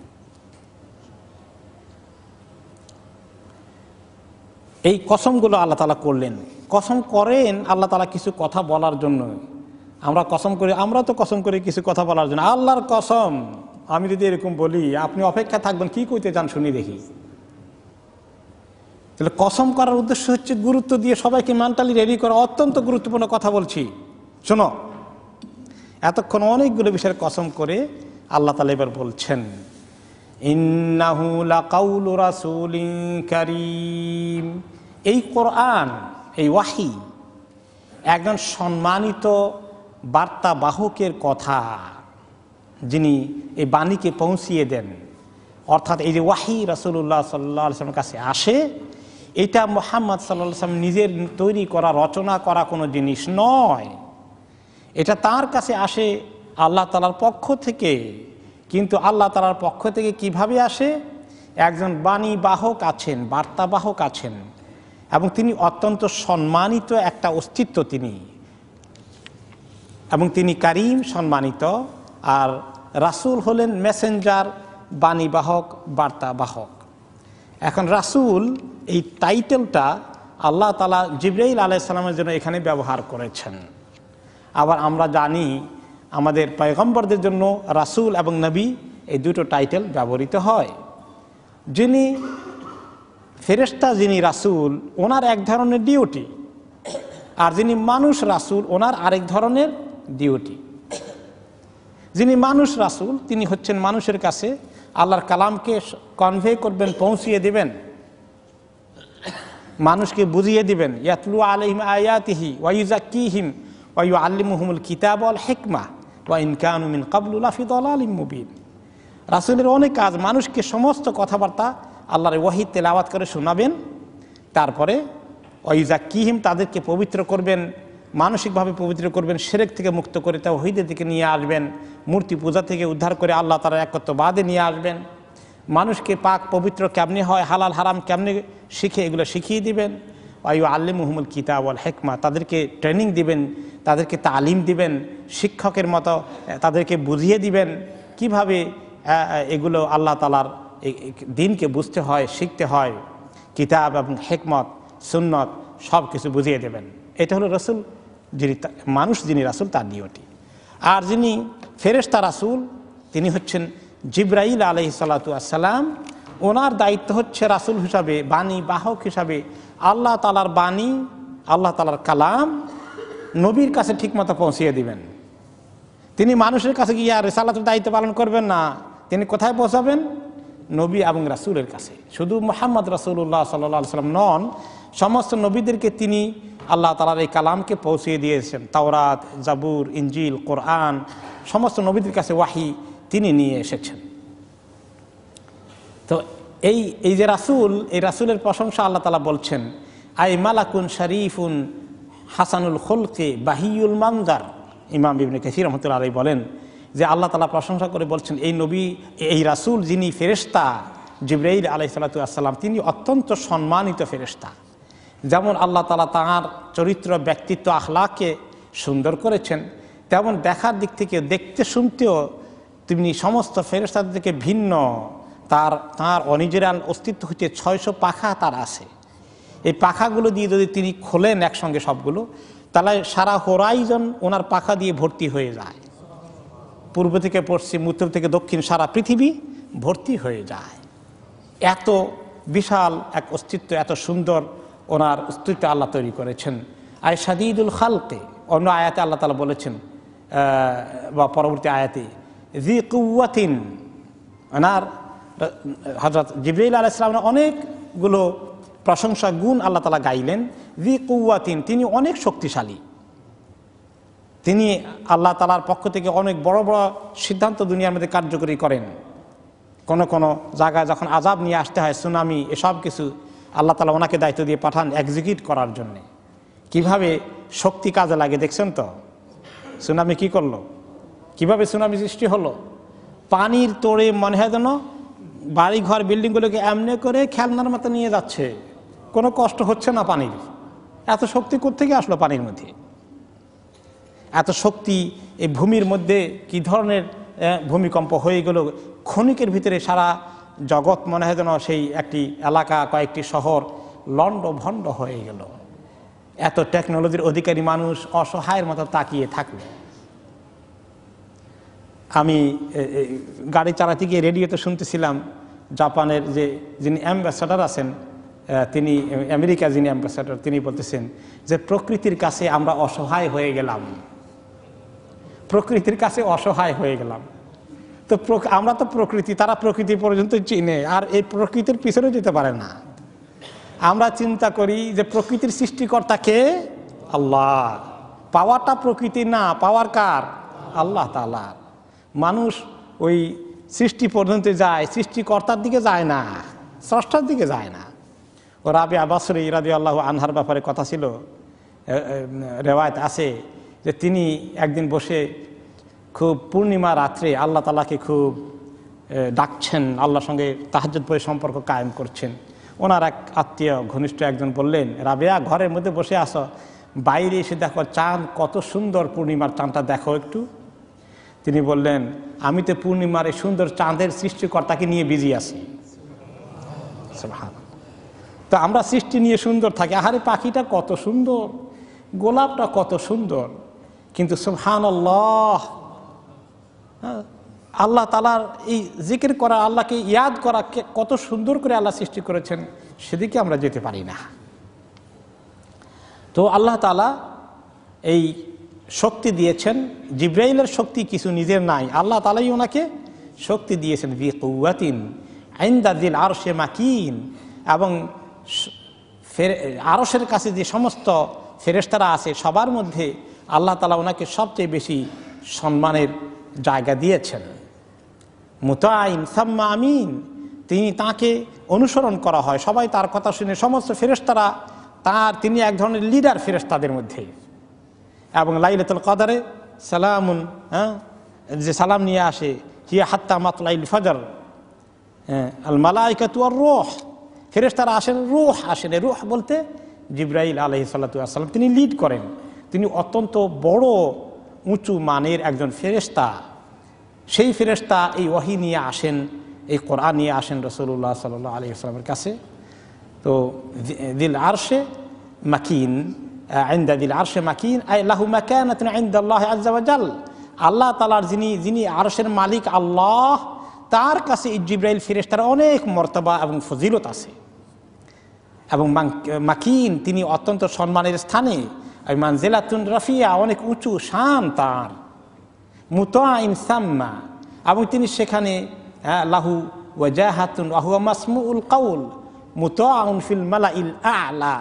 এই কসমগুলো আল্লাহ তাআলা করলেন। কসম করেন আল্লাহ তাআলা কিছু কথা বলার জন্য। আমরা কসম করি, আমরা তো কসম করি কিছু কথা বলার জন্য। আল্লাহর কসম, আমি যদি এরকম বলি আপনি অপেক্ষা থাকবেন, কি কইতে চান শুনি দেখি। তাহলে কসম করার উদ্দেশ্য হচ্ছে গুরুত্ব দিয়ে সবাইকে মেন্টালি রেডি করা। অত্যন্ত গুরুত্বপূর্ণ কথা বলছি, শোনো। এতক্ষণ অনেকগুলো বিষয়ের কসম করে আল্লাহ তাআলা এবার বলছেন, ইন্নাহু লাকাউলু রাসূলিন কারীম। এই কোরআন, এই ওয়াহি একজন সম্মানিত বার্তাবাহকের কথা, যিনি এই বাণীকে পৌঁছিয়ে দেন। অর্থাৎ এই যে ওয়াহি রাসূলুল্লাহ সাল্লাল্লাহু আলাইহি ওয়াসাল্লামের কাছে আসে, এটা মুহাম্মদ সাল্লাল্লাহু আলাইহি ওয়াসাল্লাম নিজের তৈরি করা, রচনা করা কোনো জিনিস নয়। এটা তার কাছে আসে আল্লাহ তাআলার পক্ষ থেকে। কিন্তু আল্লাহ তাআলার পক্ষ থেকে কিভাবে আসে? একজন বাণী বাহক আছেন, বার্তাবাহক আছেন, এবং তিনি অত্যন্ত সম্মানিত একটা অস্তিত্ব তিনি, এবং তিনি কারীম, সম্মানিত। আর রাসূল হলেন মেসেঞ্জার, বাণীবাহক, বার্তাবাহক। এখন রাসূল এই টাইটেলটা আল্লাহ তাআলা জিবরাইল আলাইহিস সালামের জন্য এখানে ব্যবহার করেছেন। আবার আমরা জানি আমাদের পয়গম্বরদের জন্য রাসূল এবং নবী এই দুটো টাইটেল ব্যবহৃত হয়। যিনি ফেরেশতা, যিনি রাসূল, ওনার এক ধরনের ডিউটি, আর যিনি মানুষ রাসূল, ওনার আরেক ধরনের ডিউটি। যিনি মানুষ রাসূল, তিনি হচ্ছেন মানুষের কাছে আল্লাহর কালামকে কনভে করবেন, পৌঁছিয়ে দিবেন, মানুষকে বুঝিয়ে দিবেন। ইয়াতলু আলাইহিম আয়াতিহি ওয়া ইউযাক্কিহিম ওয়া ইউআল্লিমুহুমুল কিতাব ওয়াল হিকমা ওয়া ইন কানু মিন ক্বাবলু লাফি দালালিম মুবিন। রাসূলের অনেক কাজ, মানুষকে সমস্ত কথাবার্তা আল্লাহর ওয়াহী তেলাওয়াত করে শোনাবেন, তারপরে ওয়া ইউযাক্কিহিম, তাদেরকে পবিত্র করবেন, মানসিকভাবে পবিত্র করবেন, শিরক থেকে মুক্ত করে তাওহীদের দিকে নিয়ে আসবেন, মূর্তি পূজা থেকে উদ্ধার করে আল্লাহ তাআলার একত্ববাদে নিয়ে আসবেন, মানুষকে পাক পবিত্র কেমনে হয়, হালাল হারাম কেমনে শিখে, এগুলো শিখিয়ে দিবেন। ওয়া ইউআল্লিমুহুমুল কিতাব ওয়াল হিকমা, তাদেরকে ট্রেনিং দিবেন, তাদেরকে তালিম দিবেন, শিক্ষকের মতো তাদেরকে বুঝিয়ে দিবেন কিভাবে এগুলো আল্লাহ তাআলার দিনকে বুঝতে হয়, শিখতে হয়। কিতাব এবং হিকমত, সুন্নত সব কিছু বুঝিয়ে দেবেন। এটা হলো রাসূল, যিনি মানুষ, যিনি রাসূল, তার ডিউটি। আর যিনি ফেরেশতা রাসূল, তিনি হচ্ছেন জিবরাইল আলাইহিস সালাতু ওয়াস সালাম। ওনার দায়িত্ব হচ্ছে রাসূল হিসাবে, বাণী বাহক হিসাবে আল্লাহ তাআলার বাণী, আল্লাহ তাআলার কালাম নবীর কাছে ঠিকমতো পৌঁছিয়ে দিবেন। তিনি মানুষের কাছে গিয়ে আর রিসালাতের দায়িত্ব পালন করবেন না। তিনি কোথায় পৌঁছাবেন? নবী এবং রাসূলের কাছে। শুধু মুহাম্মদ রাসূলুল্লাহ সাল্লাল্লাহু আলাইহি ওয়াসাল্লাম নন, সমস্ত নবীদেরকে তিনি আল্লাহ তাআলার এই কালামকে পৌঁছিয়ে দিয়েছেন। তাওরাত, জাবুর, ইনজিল, কোরআন, সমস্ত নবীদের কাছে ওয়াহি তিনি নিয়ে এসেছেন। তো এই যে রাসূল, এই রাসূলের প্রশংসা আল্লাহ তাআলা বলছেন, আই মালাকুন শরীফুন হাসানুল খুলকি বাহিউল মানজার। ইমাম ইবনে কাসির রাহমাতুল্লাহ আলাইহি বলেন যে আল্লাহ তাআলা প্রশংসা করে বলছেন, এই নবী, এই রাসূল যিনি ফেরেশতা জিবরাইল আলাইহিস সালাতু ওয়াস সালাম, তিনি অত্যন্ত সম্মানিত ফেরেশতা। যেমন আল্লাহ তাআলা তাঁর চরিত্র, ব্যক্তিত্ব, আখলাককে সুন্দর করেছেন, তেমন দেখার দিক থেকে, দেখতে শুনতেও তিনি সমস্ত ফেরেশতাদের থেকে ভিন্ন। তাঁর অরিজিনাল অস্তিত্ব হচ্ছে 600 পাখা তার আছে। এই পাখাগুলো দিয়ে যদি তিনি খোলেন একসঙ্গে সবগুলো, তাহলে সারা হোরাইজন ওনার পাখা দিয়ে ভর্তি হয়ে যায়। পূর্ব থেকে পশ্চিম, উত্তর থেকে দক্ষিণ, সারা পৃথিবী ভর্তি হয়ে যায়। এত বিশাল এক অস্তিত্ব, এত সুন্দর ওনার অস্তিত্ব আল্লাহ তৈরি করেছেন। আই শাদীদুল খালকে, অন্য আয়াতে আল্লাহ তাআলা বলেছেন, বা পরবর্তী আয়াতে, জি কুওয়াতিন, ওনার হযরত জিবরাইল আলাইহিস সালামের অনেকগুলো প্রশংসা গুণ আল্লাহ তাআলা গাইলেন। জি কুওয়াতিন, তিনি অনেক শক্তিশালী। তিনি আল্লাহ তাআলার পক্ষ থেকে অনেক বড় বড় সিদ্ধান্ত দুনিয়ার মধ্যে কার্যকরী করেন। কোন কোন জায়গায় যখন আযাব নিয়ে আসতে হয়, সুনামি, এসব কিছু আল্লাহ তাআলা ওনাকে দায়িত্ব দিয়ে পাঠান এক্সিকিউট করার জন্যে। কিভাবে শক্তি কাজে লাগে দেখছেন তো? সুনামি কি করলো, কিভাবে সুনামি সৃষ্টি হলো? পানির তোড়ে মনে হয় যেন বাড়ি ঘর বিল্ডিংগুলোকে এমনি করে খেলনার মতো নিয়ে যাচ্ছে, কোনো কষ্ট হচ্ছে না পানির। এত শক্তি কোত্থেকে আসলো পানির মধ্যে? এত শক্তি এই ভূমির মধ্যে কি ধরনের ভূমিকম্প হয়ে গেল, ক্ষণিকের ভিতরে সারা জগৎ মনে হয় যেন সেই একটি এলাকা, কয়েকটি শহর লন্ড ভন্ড হয়ে গেল। এত টেকনোলজির অধিকারী মানুষ অসহায়ের মতো তাকিয়ে থাকলো। আমি গাড়ি চালাতে গিয়ে রেডিওতে শুনতেছিলাম, জাপানের যিনি অ্যাম্বাসাডার আছেন, তিনি আমেরিকা যিনি অ্যাম্বাসাডার, তিনি বলতেছেন যে প্রকৃতির কাছে আমরা অসহায় হয়ে গেলাম, প্রকৃতির কাছে অসহায় হয়ে গেলাম। তো আমরা তো প্রকৃতি, তারা প্রকৃতি পর্যন্ত চিনে, আর এই প্রকৃতির পিছনে যেতে পারে না। আমরা চিন্তা করি যে প্রকৃতির সৃষ্টিকর্তা কে? আল্লাহ। পাওয়ারটা প্রকৃতি না, পাওয়ার কার? আল্লাহ তাআলা। মানুষ ওই সৃষ্টি পর্যন্ত যায়, সৃষ্টিকর্তার দিকে যায় না, স্রষ্টার দিকে যায় না। ও রাবিয়া বসরি রাদিয়াল্লাহু আনহার ব্যাপারে কথা ছিল, রেওয়ায়েত আছে যে তিনি একদিন বসে খুব পূর্ণিমা রাত্রে আল্লাহ তাআলাকে খুব ডাকছেন, আল্লাহর সঙ্গে তাহাজ্জুদ পড়ে সম্পর্ক কায়েম করছেন। ওনার এক আত্মীয় ঘনিষ্ঠ একজন বললেন, রাবিয়া ঘরের মধ্যে বসে আসো, বাইরে এসে দেখো চাঁদ কত সুন্দর, পূর্ণিমার চাঁদটা দেখো একটু। তিনি বললেন, আমি তো পূর্ণিমার এই সুন্দর চাঁদের সৃষ্টিকর্তাকে নিয়ে বিজি আছি। সুবহানাল্লাহ। তো আমরা সৃষ্টি নিয়ে সুন্দর থাকি, আহারে পাখিটা কত সুন্দর, গোলাপটা কত সুন্দর, কিন্তু সুবহানাল্লাহ, আল্লাহ তাআলার এই জিকির করা, আল্লাহকে ইয়াদ করা কত সুন্দর করে আল্লাহ সৃষ্টি করেছেন, সেদিকে আমরা যেতে পারি না। তো আল্লাহ তাআলা এই শক্তি দিয়েছেন, জিবরাইলের শক্তি কিছু নিজের নাই, আল্লাহ তাআলাই ওনাকে শক্তি দিয়েছেন। বি কুওয়াতিন ইনদা যিল আরশে মাকিন, এবং আরশের কাছে যে সমস্ত ফেরেশতারা আছে সবার মধ্যে আল্লাহ তাআলা ওনাকে সবচেয়ে বেশি সম্মানের জায়গা দিয়েছেন। মুতাইন সাম্মা আমিন, তাকে অনুসরণ করা হয়, সবাই তার কথা শুনে, সমস্ত ফেরেশতারা তিনি এক ধরনের লিডার ফেরেশতাদের মধ্যে। এবং লাইলাতুল কদরে সালামুন, যে সালাম নিয়ে আসে, হিয়া হাত্তা মাতলাইল ফজর, আল মালাইকাতু আর রূহ, ফেরেশতারা আসেন, রূহ আসেন। রূহ বলতে জিবরাইল আলাইহিস সালাতু ওয়াস সালাম, তিনি লিড করেন। তিনি অত্যন্ত বড় উঁচু মানের একজন ফেরেশতা। সেই ফেরেশতা এই ওহী নিয়ে আসেন, এই কোরআন নিয়ে আসেন রাসূলুল্লাহ সাল্লাল্লাহু আলাইহি ওয়াসাল্লামের কাছে। তো দিল আরশে মাকিন, ইনদা দিল আরশে মাকিন আই লাহু মাকানাতুন ইনদাল্লাহি আযজা ওয়া জাল, আল্লাহ তাআলার যিনি আরশের মালিক আল্লাহ, তার কাছে জিবরাইল ফেরেশতার অনেক মর্তবা এবং ফজিলত আছে। এবং মাকিন, তিনি অত্যন্ত সম্মানের স্থানে, মানজিলাতুন রাফিয়া, অনেক উঁচু শান তার। মুতাইন সাম্মা, এবং তিনি সেখানে লাহু ওয়াজাহাতুন ওয়া হুয়া মাসমুউল কাউল মুতাউন ফিল মালাইল আ'লা,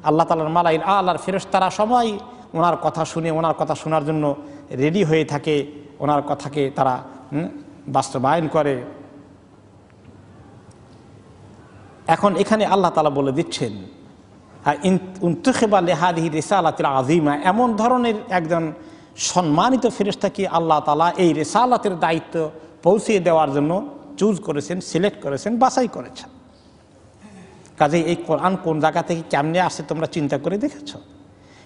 আল্লাহ তাআলার মালাইল আ'লার ফেরেশতারা সবাই ওনার কথা শুনে, ওনার কথা শোনার জন্য রেডি হয়ে থাকে, ওনার কথাকে তারা বাস্তবায়ন করে। এখন এখানে আল্লাহ তাআলা বলে দিচ্ছেন, উনতুখিবা লিহাদিহি রিসালাতিল আযীমা, এমন ধরনের একজন সম্মানিত ফেরেশতাকে আল্লাহ তাআলা এই রিসালাতের দায়িত্ব পৌঁছে দেওয়ার জন্য চুজ করেছেন, সিলেক্ট করেছেন, বাছাই করেছেন। কাজেই এই কোরআন কোন জায়গা থেকে কেমনে আসে তোমরা চিন্তা করে দেখেছ?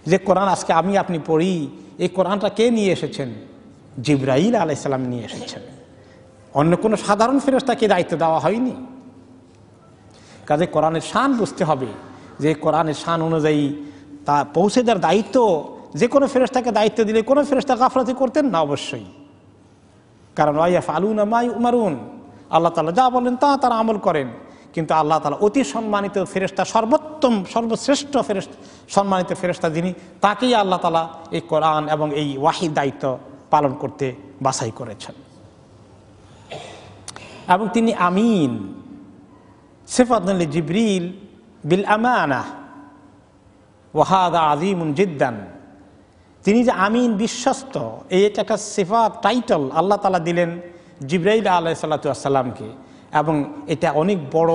যে কোরআন আজকে আমি আপনি পড়ি, এই কোরআনটা কে নিয়ে এসেছেন? জিবরাইল আলাইহিস সালাম নিয়ে এসেছেন। অন্য কোনো সাধারণ ফেরেশতাকে দায়িত্ব দেওয়া হয়নি। কাজে কোরআনের শান বুঝতে হবে, যে কোরআনের শান অনুযায়ী তা পৌঁছে দেওয়ার দায়িত্ব, যে কোনো ফেরেশতাকে দায়িত্ব দিলে কোনো ফেরেশতা গাফলাতি করতেন না অবশ্যই। কারণ ওয়াইয়াফআলুনা মা ইউমারুন, আল্লাহ তাআলা যা বলেন তা তারা আমল করেন। কিন্তু আল্লাহ তাআলা অতি সম্মানিত ফেরেশতা, সর্বোত্তম সর্বশ্রেষ্ঠ সম্মানিত ফেরেশতা যিনি, তাকেই আল্লাহ তাআলা এই কোরআন এবং এই ওয়াহির দায়িত্ব পালন করতে বাছাই করেছেন। এবং তিনি আমিন, সিফাতুন লিজিবরিল বিল আমানা ওয়া হাযা আযীমুন জিদ্দান, তিনি যে আমিন, বিশ্বস্ত, এটা একটা সিফাত, টাইটেল আল্লাহ তাআলা দিলেন জিবরাইল আলাইহিস সালাতু ওয়াস সালামকে, এবং এটা অনেক বড়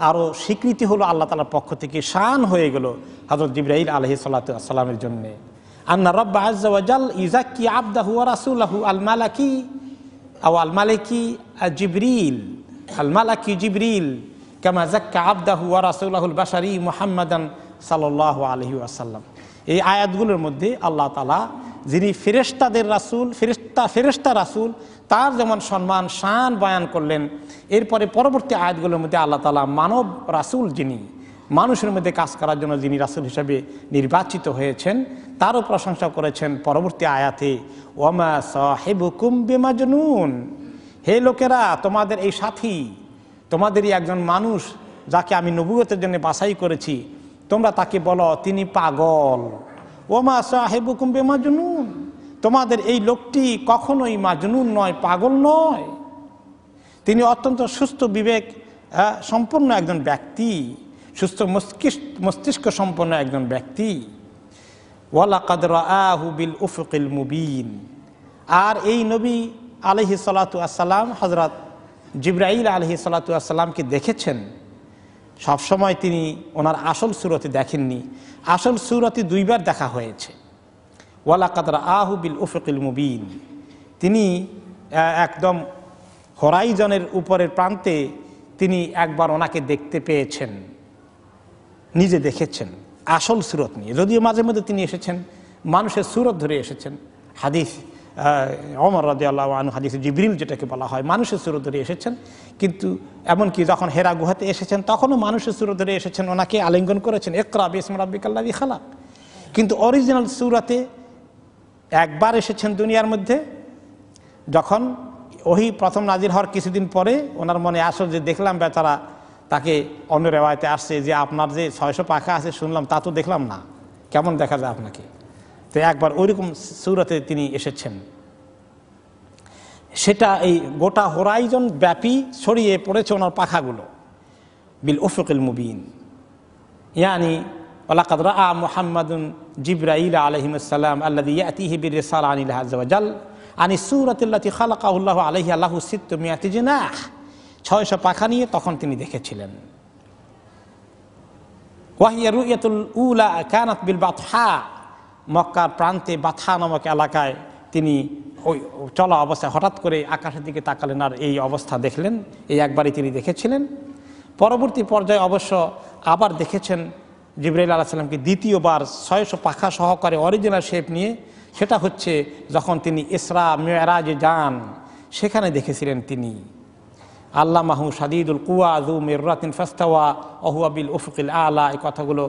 আরও স্বীকৃতি হলো আল্লাহ তাআলার পক্ষ থেকে, শান হয়ে গেল হযরত জিবরাইল আলাইহিস সালাতু ওয়াস সালামের জন্য। আন্না রাব্বা আযজা ওয়া জাল ইযাক্কি আবদাহু ওয়া রাসূলাহু আল মালাকি আও আল মালাকি জিবরিল, আল মালাকি জিবরিল কামা যাক্কা আবদাহু ওয়া রাসূলাহুল বাশারি মুহাম্মাদান সাল্লাল্লাহু আলাইহি ওয়াসাল্লাম। এই আয়াতগুলোর মধ্যে আল্লাহ তাআলা যিনি ফেরেশতাদের রাসূল, ফেরেশতা রাসূল, তার যেমন সম্মান শান বয়ান করলেন, এরপরে পরবর্তী আয়াতগুলোর মধ্যে আল্লাহ তাআলা মানব রাসূল, যিনি মানুষের মধ্যে কাজ করার জন্য যিনি রাসূল হিসেবে নির্বাচিত হয়েছেন, তারও প্রশংসা করেছেন পরবর্তী আয়াতে, ওয়ামা সাহিবুকুম বিমাজনুন, হে লোকেরা, তোমাদের এই সাথী, তোমাদেরই একজন মানুষ যাকে আমি নবুয়তের জন্য বাছাই করেছি, তোমরা তাকে বলো তিনি পাগল। ওমা সাহেবুকুম বিমাজনুন, তোমাদের এই লোকটি কখনোই মাজনুন নয়, পাগল নয়, তিনি অত্যন্ত সুস্থ বিবেক সম্পন্ন একজন ব্যক্তি, সুস্থ মস্তিষ্ক সম্পন্ন একজন ব্যক্তি। ওয়ালাকাদ রাআহু বিল উফুকিল মুবিন, আর এই নবী আলাইহিস সালাতু ওয়াস সালাম হযরত জিবরাইল আলাইহিস সালাতু ওয়াস সালামকে দেখেছেন। সবসময় তিনি ওনার আসল সুরতে দেখেননি, আসল সুরতে দুইবার দেখা হয়েছে। ওয়ালাকাদ রাআহু বিল উফুকিল মুবিন, তিনি একদম হরাইজনের উপরের প্রান্তে তিনি একবার ওনাকে দেখতে পেয়েছেন, নিজে দেখেছেন আসল সুরত নিয়ে। যদিও মাঝে মধ্যে তিনি এসেছেন মানুষের সুরত ধরে এসেছেন, হাদিস ওমর রাদিয়াল্লাহু আনহু হাদিসে জিবরিল যেটাকে বলা হয়, মানুষের সুরত ধরে এসেছেন। কিন্তু এমনকি যখন হেরা গুহাতে এসেছেন তখনও মানুষের সুরত ধরে এসেছেন, ওনাকে আলিঙ্গন করেছেন, ইকরা বিসমি রাব্বিকাল্লাযী খালাক। কিন্তু অরিজিনাল সুরাতে একবার এসেছেন দুনিয়ার মধ্যে, যখন ওহী প্রথম নাজির হওয়ার কিছুদিন পরে ওনার মনে আসল যে দেখলাম বেচারা, তাকে অন্য রেওয়ায়তে আসছে যে আপনার যে 600 পাখা আছে শুনলাম, তা তো দেখলাম না, কেমন দেখা যায় আপনাকে। তো একবার ওইরকম সূরাতে তিনি এসেছেন, সেটা এই গোটা হোরাইজন ব্যাপী ছড়িয়ে পড়েছে ওনার পাখাগুলো। বিল উফুকিল মুবিন, ইয়ানি ওয়ালাকাদ রাআ মুহাম্মাদুন জিবরাইল আলাইহিস সালাম আল্লাযী ইয়াতিহি বির রিসালা আনিল্লাহি আযজা ওয়া জাল আনি সূরাতিল্লাতী খালাকাহুল্লাহু আলাইহা লাহু 600 জিনাহ, 600 পাখা নিয়ে তখন তিনি দেখেছিলেন। ওয়াহিয়া রুয়াতুল উলা কানাত বিল বাতহা, মক্কার প্রান্তে বাতহা নামক এলাকায় তিনি ওই চলা অবস্থায় হঠাৎ করে আকাশের দিকে তাকালেন আর এই অবস্থা দেখলেন। এই একবারই তিনি দেখেছিলেন। পরবর্তী পর্যায়ে অবশ্য আবার দেখেছেন জিবরাইল আলাইহিস সালামকে দ্বিতীয়বার 600 পাখা সহকারে অরিজিনাল শেপ নিয়ে, সেটা হচ্ছে যখন তিনি ইসরা মিরাজে যান, সেখানে দেখেছিলেন তিনি। আল্লামাহু শাদীদুল কুওয়া যু মিররাতিন ফাস্তাওয়া ওয়া হুয়া বিল উফুকিল আলা, এই কথাগুলো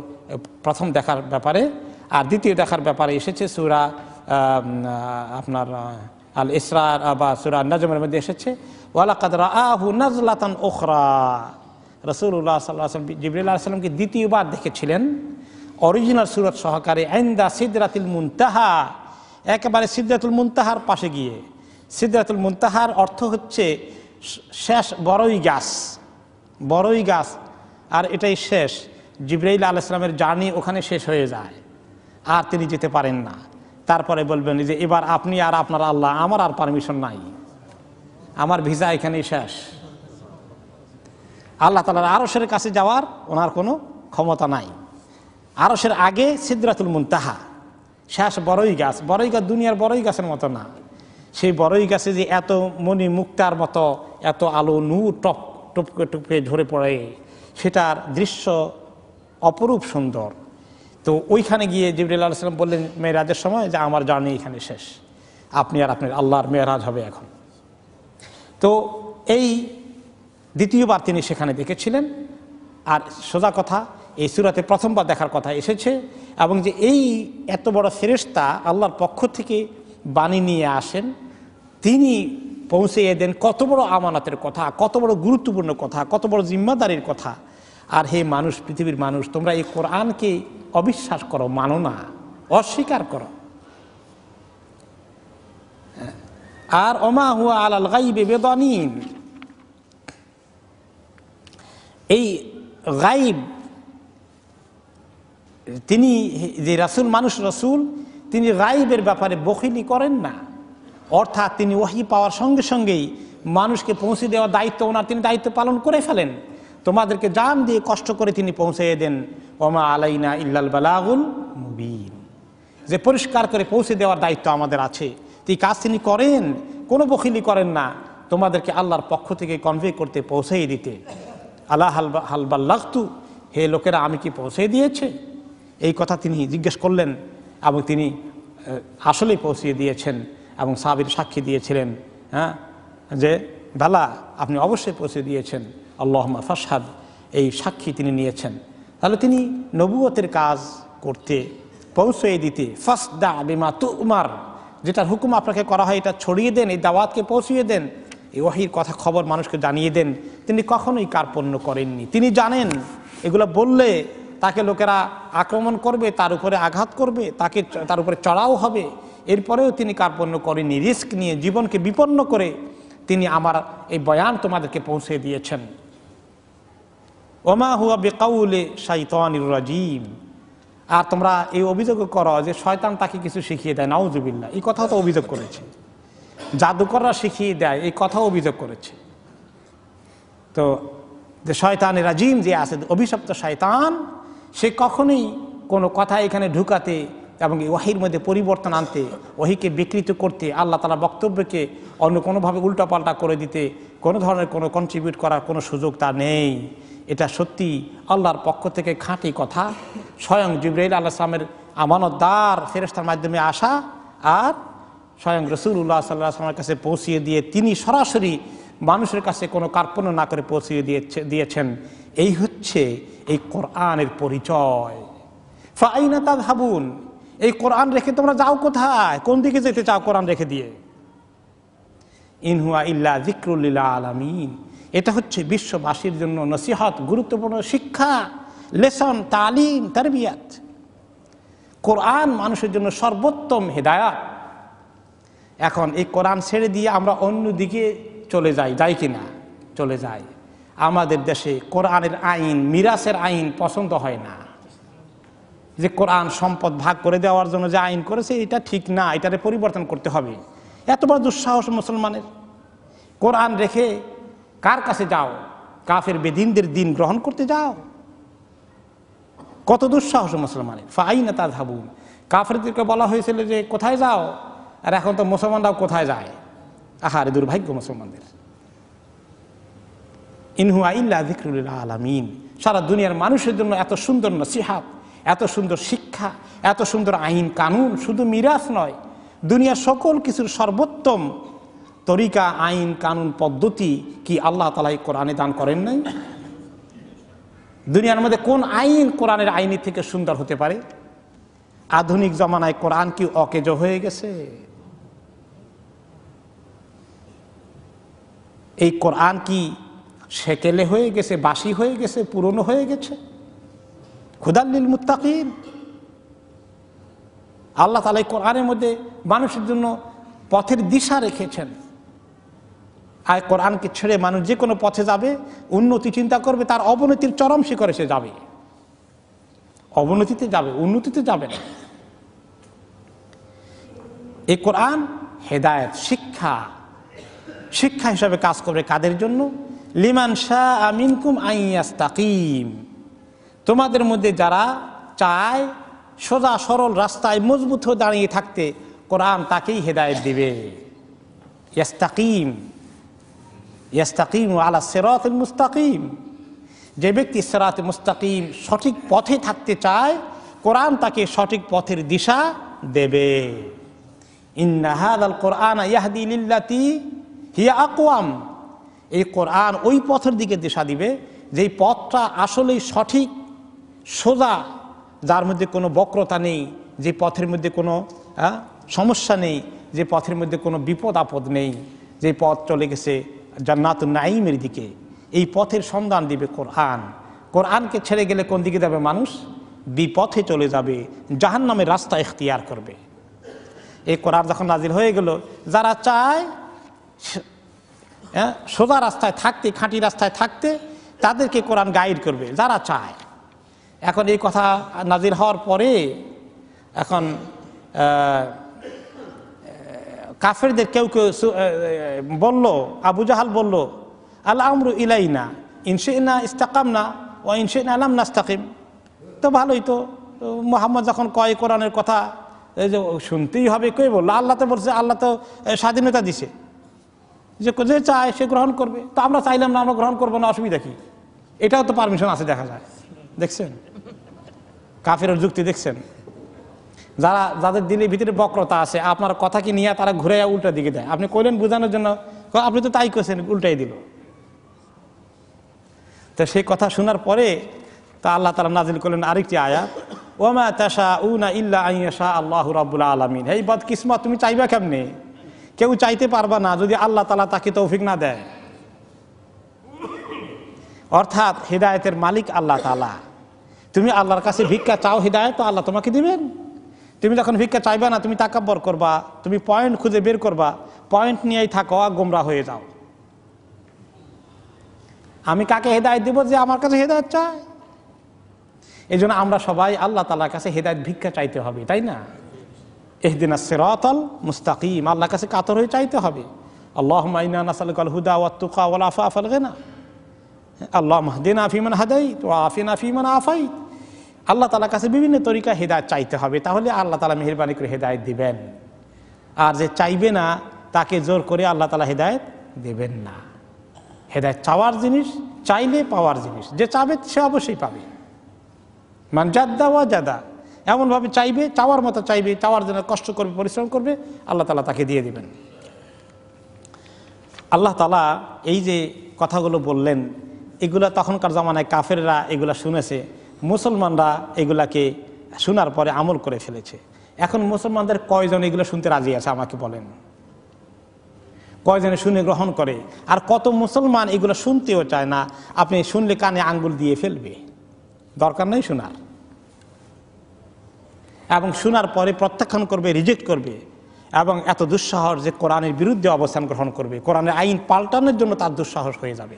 প্রথম দেখার ব্যাপারে। আর দ্বিতীয় দেখার ব্যাপারে এসেছে সূরা আপনার আল ইসরা বা সূরা নাজমের মধ্যে এসেছে, ওয়ালাকাদ রাআহু নাজলাতান উখরা, রাসূলুল্লাহ সাল্লাল্লাহু আলাইহি ওয়াসাল্লাম জিবরাইল আলাইহিস সালামকে দ্বিতীয়বার দেখেছিলেন অরিজিনাল সূরত সহকারে, ইনদা সিদরাতুল মুনতাহা, একেবারে সিদরাতুল মুনতাহার পাশে গিয়ে। সিদরাতুল মুনতাহার অর্থ হচ্ছে শেষ বড়ই গাছ, বড়ই গাছ, আর এটাই শেষ। জিবরাইল আলাইহিস সালামের জার্নি ওখানে শেষ হয়ে যায়, আর তিনি যেতে পারেন না। তারপরে বলবেন যে এবার আপনি আর আপনার আল্লাহ, আমার আর পারমিশন নাই, আমার ভিসা এখানেই শেষ। আল্লাহ তাআলার আরশের কাছে যাওয়ার ওনার কোনো ক্ষমতা নাই। আরশের আগে সিদরাতুল মুনতাহা, শেষ বড়ই গাছ। বড়ই গাছ দুনিয়ার বড়ই গাছের মতো না, সেই বড়ই গাছে যে এত মণি মুক্তার মতো এত আলো নূর টপ টপকে টপকে ঝরে পড়ে, সেটার দৃশ্য অপরূপ সুন্দর। তো ওইখানে গিয়ে জিবরাইল আলাইহিস সালাম বললেন মেরাজের সময় যে আমার জার্নি এখানে শেষ, আপনি আর আপনার আল্লাহর মেরাজ হবে এখন। তো এই দ্বিতীয়বার তিনি সেখানে দেখেছিলেন। আর সোজা কথা, এই সূরাতে প্রথমবার দেখার কথা এসেছে, এবং যে এই এত বড় ফেরেশতা আল্লাহর পক্ষ থেকে বাণী নিয়ে আসেন, তিনি পৌঁছিয়ে দেন কত বড় আমানতের কথা, কত বড় গুরুত্বপূর্ণ কথা, কত বড় জিম্মাদারির কথা। আর হে মানুষ, পৃথিবীর মানুষ, তোমরা এই কোরআনকে অবিশ্বাস করো, মানো না, অস্বীকার করো। আর ওমা হুয়া আলাল গাইবি বিদানীন, এই গাইব, তিনি যে রাসূল, মানুষ রাসূল, তিনি গায়েবের ব্যাপারে বখিলি করেন না, অর্থাৎ তিনি ওহী পাওয়ার সঙ্গে সঙ্গেই মানুষকে পৌঁছে দেওয়ার দায়িত্ব ওনার, তিনি দায়িত্ব পালন করে ফেলেন। তোমাদেরকে জান দিয়ে কষ্ট করে তিনি পৌঁছে দেন। ওমা আলাইনা ইল্লাল বালাগুল মুবিন, যে পরিষ্কার করে পৌঁছে দেওয়ার দায়িত্ব আমাদের আছে, এই কাজ তিনি করেন, কোনো বখিলি করেন না, তোমাদেরকে আল্লাহর পক্ষ থেকে কনভে করতে, পৌঁছেই দিতে। আল্লাহ হাল বাল্লাগতু, হে লোকেরা আমি কি পৌঁছে দিয়েছে, এই কথা তিনি জিজ্ঞেস করলেন এবং তিনি আসলেই পৌঁছিয়ে দিয়েছেন এবং সাহাবীর সাক্ষী দিয়েছিলেন, হ্যাঁ, যে বালা আপনি অবশ্যই পৌঁছে দিয়েছেন, আল্লাহুম্মা ফাশহাদ, এই সাক্ষী তিনি নিয়েছেন। তাহলে তিনি নবুয়তের কাজ করতে, পৌঁছে দিতে, ফাসদা বিমা তুমার, যেটার হুকুম আপনাকে করা হয় এটা ছড়িয়ে দেন, এই দাওয়াতকে পৌঁছিয়ে দেন, এই ওহীর কথা খবর মানুষকে জানিয়ে দেন। তিনি কখনোই কার্পণ্য করেননি। তিনি জানেন এগুলো বললে তাকে লোকেরা আক্রমণ করবে, তার উপরে আঘাত করবে, তার উপরে চড়াও হবে, এরপরেও তিনি কার্পণ্য করেননি। রিস্ক নিয়ে, জীবনকে বিপন্ন করে তিনি আমার এই বয়ান তোমাদেরকে পৌঁছে দিয়েছেন। ওমা হুয়া বিকাউলি শাইতানির রাজিম, আর তোমরা এই অভিযোগ করো যে শয়তান তাকে কিছু শিখিয়ে দেয়, নাউজুবিল্লাহ, এই কথাও তো অভিযোগ করেছে। জাদুকররা শিখিয়ে দেয়, এই কথাও অভিযোগ করেছে। তো যে শয়তানের রাজিম যে আছে, অভিশপ্ত শয়তান, সে কখনোই কোনো কথা এখানে ঢুকাতে এবং ওহীর মধ্যে পরিবর্তন আনতে, ওহীকে বিকৃত করতে, আল্লাহ তাআলা বক্তব্যকে অন্য কোনোভাবে উল্টাপাল্টা করে দিতে কোনো ধরনের কোনো কন্ট্রিবিউট করার কোনো সুযোগ তার নেই। এটা সত্যি আল্লাহর পক্ষ থেকে খাঁটি কথা, স্বয়ং জিবরাইল আলাইহিস সালামের আমানতদার ফেরেশতার মাধ্যমে আসা, আর স্বয়ং রাসূলুল্লাহ সাল্লাল্লাহু আলাইহি ওয়াসাল্লামের কাছে পৌঁছিয়ে দিয়ে তিনি সরাসরি মানুষের কাছে কোনো কার্পণ্য না করে পৌঁছিয়ে দিয়েছেন। এই হচ্ছে এই কোরআনের পরিচয়। ফাআইনা তাযহাবুন, এই কোরআন রেখে তোমরা যাও কোথায়, কোন দিকে যেতে চাও কোরআন রেখে দিয়ে? ইন হুয়া ইল্লা যিকরুল লিল আলামিন, এটা হচ্ছে বিশ্ববাসীর জন্য নসিহত, গুরুত্বপূর্ণ শিক্ষা, লেসন, তালিম, তারবিয়াত। কোরআন মানুষের জন্য সর্বোত্তম হেদায়াত। এখন এই কোরআন ছেড়ে দিয়ে আমরা অন্য দিকে চলে যাই কিনা? চলে যাই। আমাদের দেশে কোরআনের আইন, মিরাসের আইন পছন্দ হয় না। যে কোরআন সম্পদ ভাগ করে দেওয়ার জন্য যে আইন করেছে এটা ঠিক না, এটারে পরিবর্তন করতে হবে। এত বড় দুঃসাহস মুসলমানের। কোরআন রেখে কার কাছে যাও? কাফের বেদিনদের দিন গ্রহণ করতে যাও? কত দুঃসাহস মুসলমানের। ফাআইনা তাযহাবুন, কাফেরদেরকে বলা হয়েছিল যে কোথায় যাও, আর এখন তো মুসলমানরাও কোথায় যায়। আহারে দুর্ভাগ্য মুসলমানদের। ইন হুয়া ইল্লা যিকরুল লিল আলামিন, সারা দুনিয়ার মানুষের জন্য এত সুন্দর নসিহত, এত সুন্দর শিক্ষা, এত সুন্দর আইন কানুন, শুধু মিরাস নয়, দুনিয়ার সকল কিছুর সর্বোত্তম তরিকা, আইন কানুন পদ্ধতি কি আল্লাহ তাআলা এই কোরআনে দান করেন নাই? দুনিয়ার মধ্যে কোন আইন কোরআনের আইনের থেকে সুন্দর হতে পারে? আধুনিক জমানায় কোরআন কি অকেজ হয়ে গেছে? এই কোরআন কি সেকেলে হয়ে গেছে, বাসি হয়ে গেছে, পুরনো হয়ে গেছে? হুদাল লিল মুত্তাকিন, আল্লাহ তাআলা এই কোরআনের মধ্যে মানুষের জন্য পথের দিশা রেখেছেন। আর কোরআনকে ছেড়ে মানুষ যে কোনো পথে যাবে, উন্নতি চিন্তা করবে, তার অবনতির চরম শিখরে সে যাবে। অবনতিতে যাবে, উন্নতিতে যাবে না। এই কোরআন হেদায়েত, শিক্ষা, শিক্ষা হিসাবে কাজ করবে কাদের জন্য? লিমান শাআ মিনকুম আন ইয়াস্তাকিম, তোমাদের মধ্যে যারা চায় সোজা সরল রাস্তায় মজবুত হয়ে দাঁড়িয়ে থাকতে, কোরআন তাকেই হেদায়েত দিবে। ইয়াস্তাকিম, ইয়াস্তাকিমু আলা সিরাতিল মুস্তাকিম, যে ব্যক্তি সিরাতে মুস্তাকিম সঠিক পথে থাকতে চায়, কোরআন তাকে সঠিক পথের দিশা দেবে। ইন্না হাযাল কোরআনা ইয়াহদি লিল্লাতী হিয়া আকওয়াম, এই কোরআন ওই পথের দিকে দিশা দিবে যেই পথটা আসলেই সঠিক, সোজা, যার মধ্যে কোনো বক্রতা নেই, যে পথের মধ্যে কোনো সমস্যা নেই, যে পথের মধ্যে কোনো বিপদ আপদ নেই, যে পথ চলে গেছে জান্নাতুন নাঈমের দিকে, এই পথের সন্ধান দিবে কোরআন। কোরআনকে ছেড়ে গেলে কোন দিকে যাবে মানুষ? বিপথে চলে যাবে, জাহান্নামের রাস্তা ইখতিয়ার করবে। এই কোরআন যখন নাজিল হয়ে গেল, যারা চায় সোজা রাস্তায় থাকতে, খাঁটি রাস্তায় থাকতে, তাদেরকে কোরআন গাইড করবে, যারা চায়। এখন এই কথা নাজিল হওয়ার পরে এখন কাফেরদের কেউ কেউ বলল, আবু জাহাল বলল, আল আমরু ইলাইনা ইনশিনা ইস্তাকামনা ও ইনশিনা লাম নাস্তাকিম। তো ভালোই তো, মুহাম্মদ যখন কয় কোরআনের কথা যে শুনতেই হবে, কে বললো? আল্লাহ তো বলছে, আল্লাহ তো স্বাধীনতা দিছে যে যে চায় সে গ্রহণ করবে। তো আমরা চাইলাম না, আমরা গ্রহণ করবো না, অসুবিধা কি? এটাও তো পারমিশন আছে, দেখা যায়। দেখছেন কাফেরের যুক্তি? দেখছেন যাদের দিলের ভিতরে বক্রতা আছে, আপনার কথা কি নিয়ে তারা ঘুরে উল্টা দিকে দেয়। আপনি কইলেন বোঝানোর জন্য, আপনি তো তাই করছেন, উল্টাই দিল। তো সেই কথা শোনার পরে তা আল্লাহ তাআলা নাজিল করলেন আরেকটি আয়াত, ওমা তাশাউনা ইল্লা আইয়াশা আল্লাহু রাব্বুল আলামিন। এই বদকিসমত, তুমি চাইবা কেমনে? কেউ চাইতে পারবা না যদি আল্লাহ তাআলা তাকে তৌফিক না দেয়। অর্থাৎ হিদায়াতের মালিক আল্লাহ তাআলা। তুমি আল্লাহর কাছে ভিক্ষা চাও হিদায়াত, তো আল্লাহ তোমাকে দিবেন। তুমি যখন ভিক্ষা চাইবা না, তুমি তাকাব্বর করবা, তুমি পয়েন্ট খুঁজে বের করবা, পয়েন্ট নিয়েই থাকো আর গোমরা হয়ে যাও। আমি কাকে হেদায়েত দিব? যে আমার কাছে হেদায়েত চায়। এই জন্য আমরা সবাই আল্লাহ তাআলার কাছে হেদায়েত ভিক্ষা চাইতে হবে, তাই না? ইহদিনাস সিরাতাল মুস্তাকিম, আল্লাহর কাছে কাতর হয়ে চাইতে হবে। আল্লাহুম্মা ইন্না নাসআলুকাল হুদা ওয়াত তুকা ওয়াল আফাফ ওয়াল গিনা, আল্লাহুম্মা হদিনা ফিমান হাদাইত ওয়া আফিনা ফিমান আফাইত। আল্লাহ তাআলার কাছে বিভিন্ন তরিকা হেদায়েত চাইতে হবে, তাহলে আল্লাহ তাআলা মেহেরবানি করে হেদায়েত দিবেন। আর যে চাইবে না তাকে জোর করে আল্লাহ তাআলা হেদায়েত দেবেন না। হেদায়েত চাওয়ার জিনিস, চাইলে পাওয়ার জিনিস। যে চাবে সে অবশ্যই পাবে। মান জাদ্দা ওয়া জাদা, এমনভাবে চাইবে, চাওয়ার মতো চাইবে, চাওয়ার জন্য কষ্ট করবে, পরিশ্রম করবে, আল্লাহ তাআলা তাকে দিয়ে দিবেন। আল্লাহ তাআলা এই যে কথাগুলো বললেন, এগুলা তখনকার জামানায় কাফেররা এগুলা শুনেছে, মুসলমানরা এগুলাকে শোনার পরে আমল করে ফেলেছে। এখন মুসলমানদের কয়জন এগুলো শুনতে রাজি আছে আমাকে বলেন? কয়জনে শুনে গ্রহণ করে? আর কত মুসলমান এগুলো শুনতেও চায় না? আপনি শুনলে কানে আঙ্গুল দিয়ে ফেলবে, দরকার নেই শোনার। এবং শোনার পরে প্রত্যাখ্যান করবে, রিজেক্ট করবে, এবং এত দুঃসাহস যে কোরআনের বিরুদ্ধে অবস্থান গ্রহণ করবে, কোরআনের আইন পাল্টানোর জন্য তার দুঃসাহস হয়ে যাবে।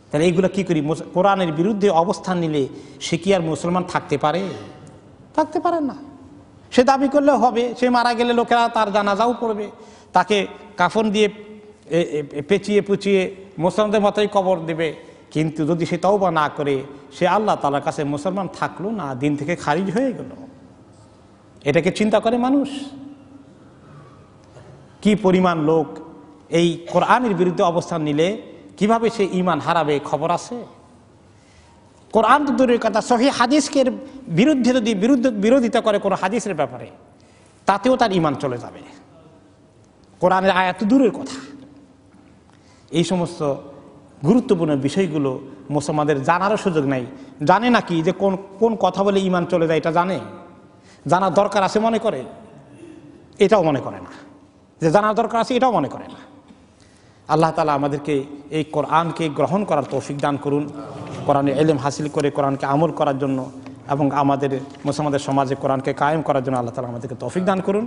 তাহলে এইগুলো কি করি? কোরআনের বিরুদ্ধে অবস্থান নিলে সে কি আর মুসলমান থাকতে পারে? থাকতে পারে না। সে দাবি করলে হবে, সে মারা গেলে লোকেরা তার জানাজাও পড়বে, তাকে কাফন দিয়ে পেঁচিয়ে পুচিয়ে মুসলমানদের মতোই কবর দেবে। কিন্তু যদি সে তওবা না করে, সে আল্লাহ তাআলার কাছে মুসলমান থাকলো না, দিন থেকে খারিজ হয়ে গেল। এটাকে চিন্তা করে মানুষ? কি পরিমাণ লোক এই কোরআনের বিরুদ্ধে অবস্থান নিলে কিভাবে সে ঈমান হারাবে খবর আছে? কোরআন তো দূরের কথা, সহিহ হাদিসের বিরুদ্ধে যদি বিরোধিতা করে কোনো হাদিসের ব্যাপারে, তাতেও তার ঈমান চলে যাবে। কোরআনের আয়াত দূরের কথা। এই সমস্ত গুরুত্বপূর্ণ বিষয়গুলো মুসলমানদের জানারও সুযোগ নাই। জানে নাকি যে কোন কোন কথা বলে ঈমান চলে যায়? এটা জানে? জানার দরকার আছে মনে করে? এটাও মনে করে না। যে জানার দরকার আছে এটাও মনে করে না। আল্লাহ তাআলা আমাদেরকে এই কোরআনকে গ্রহণ করার তৌফিক দান করুন, কোরআনের ইলম হাসিল করে কোরআনকে আমল করার জন্য, এবং আমাদের মুসলমানদের সমাজে কোরআনকে কায়েম করার জন্য আল্লাহ তাআলা আমাদেরকে তৌফিক দান করুন।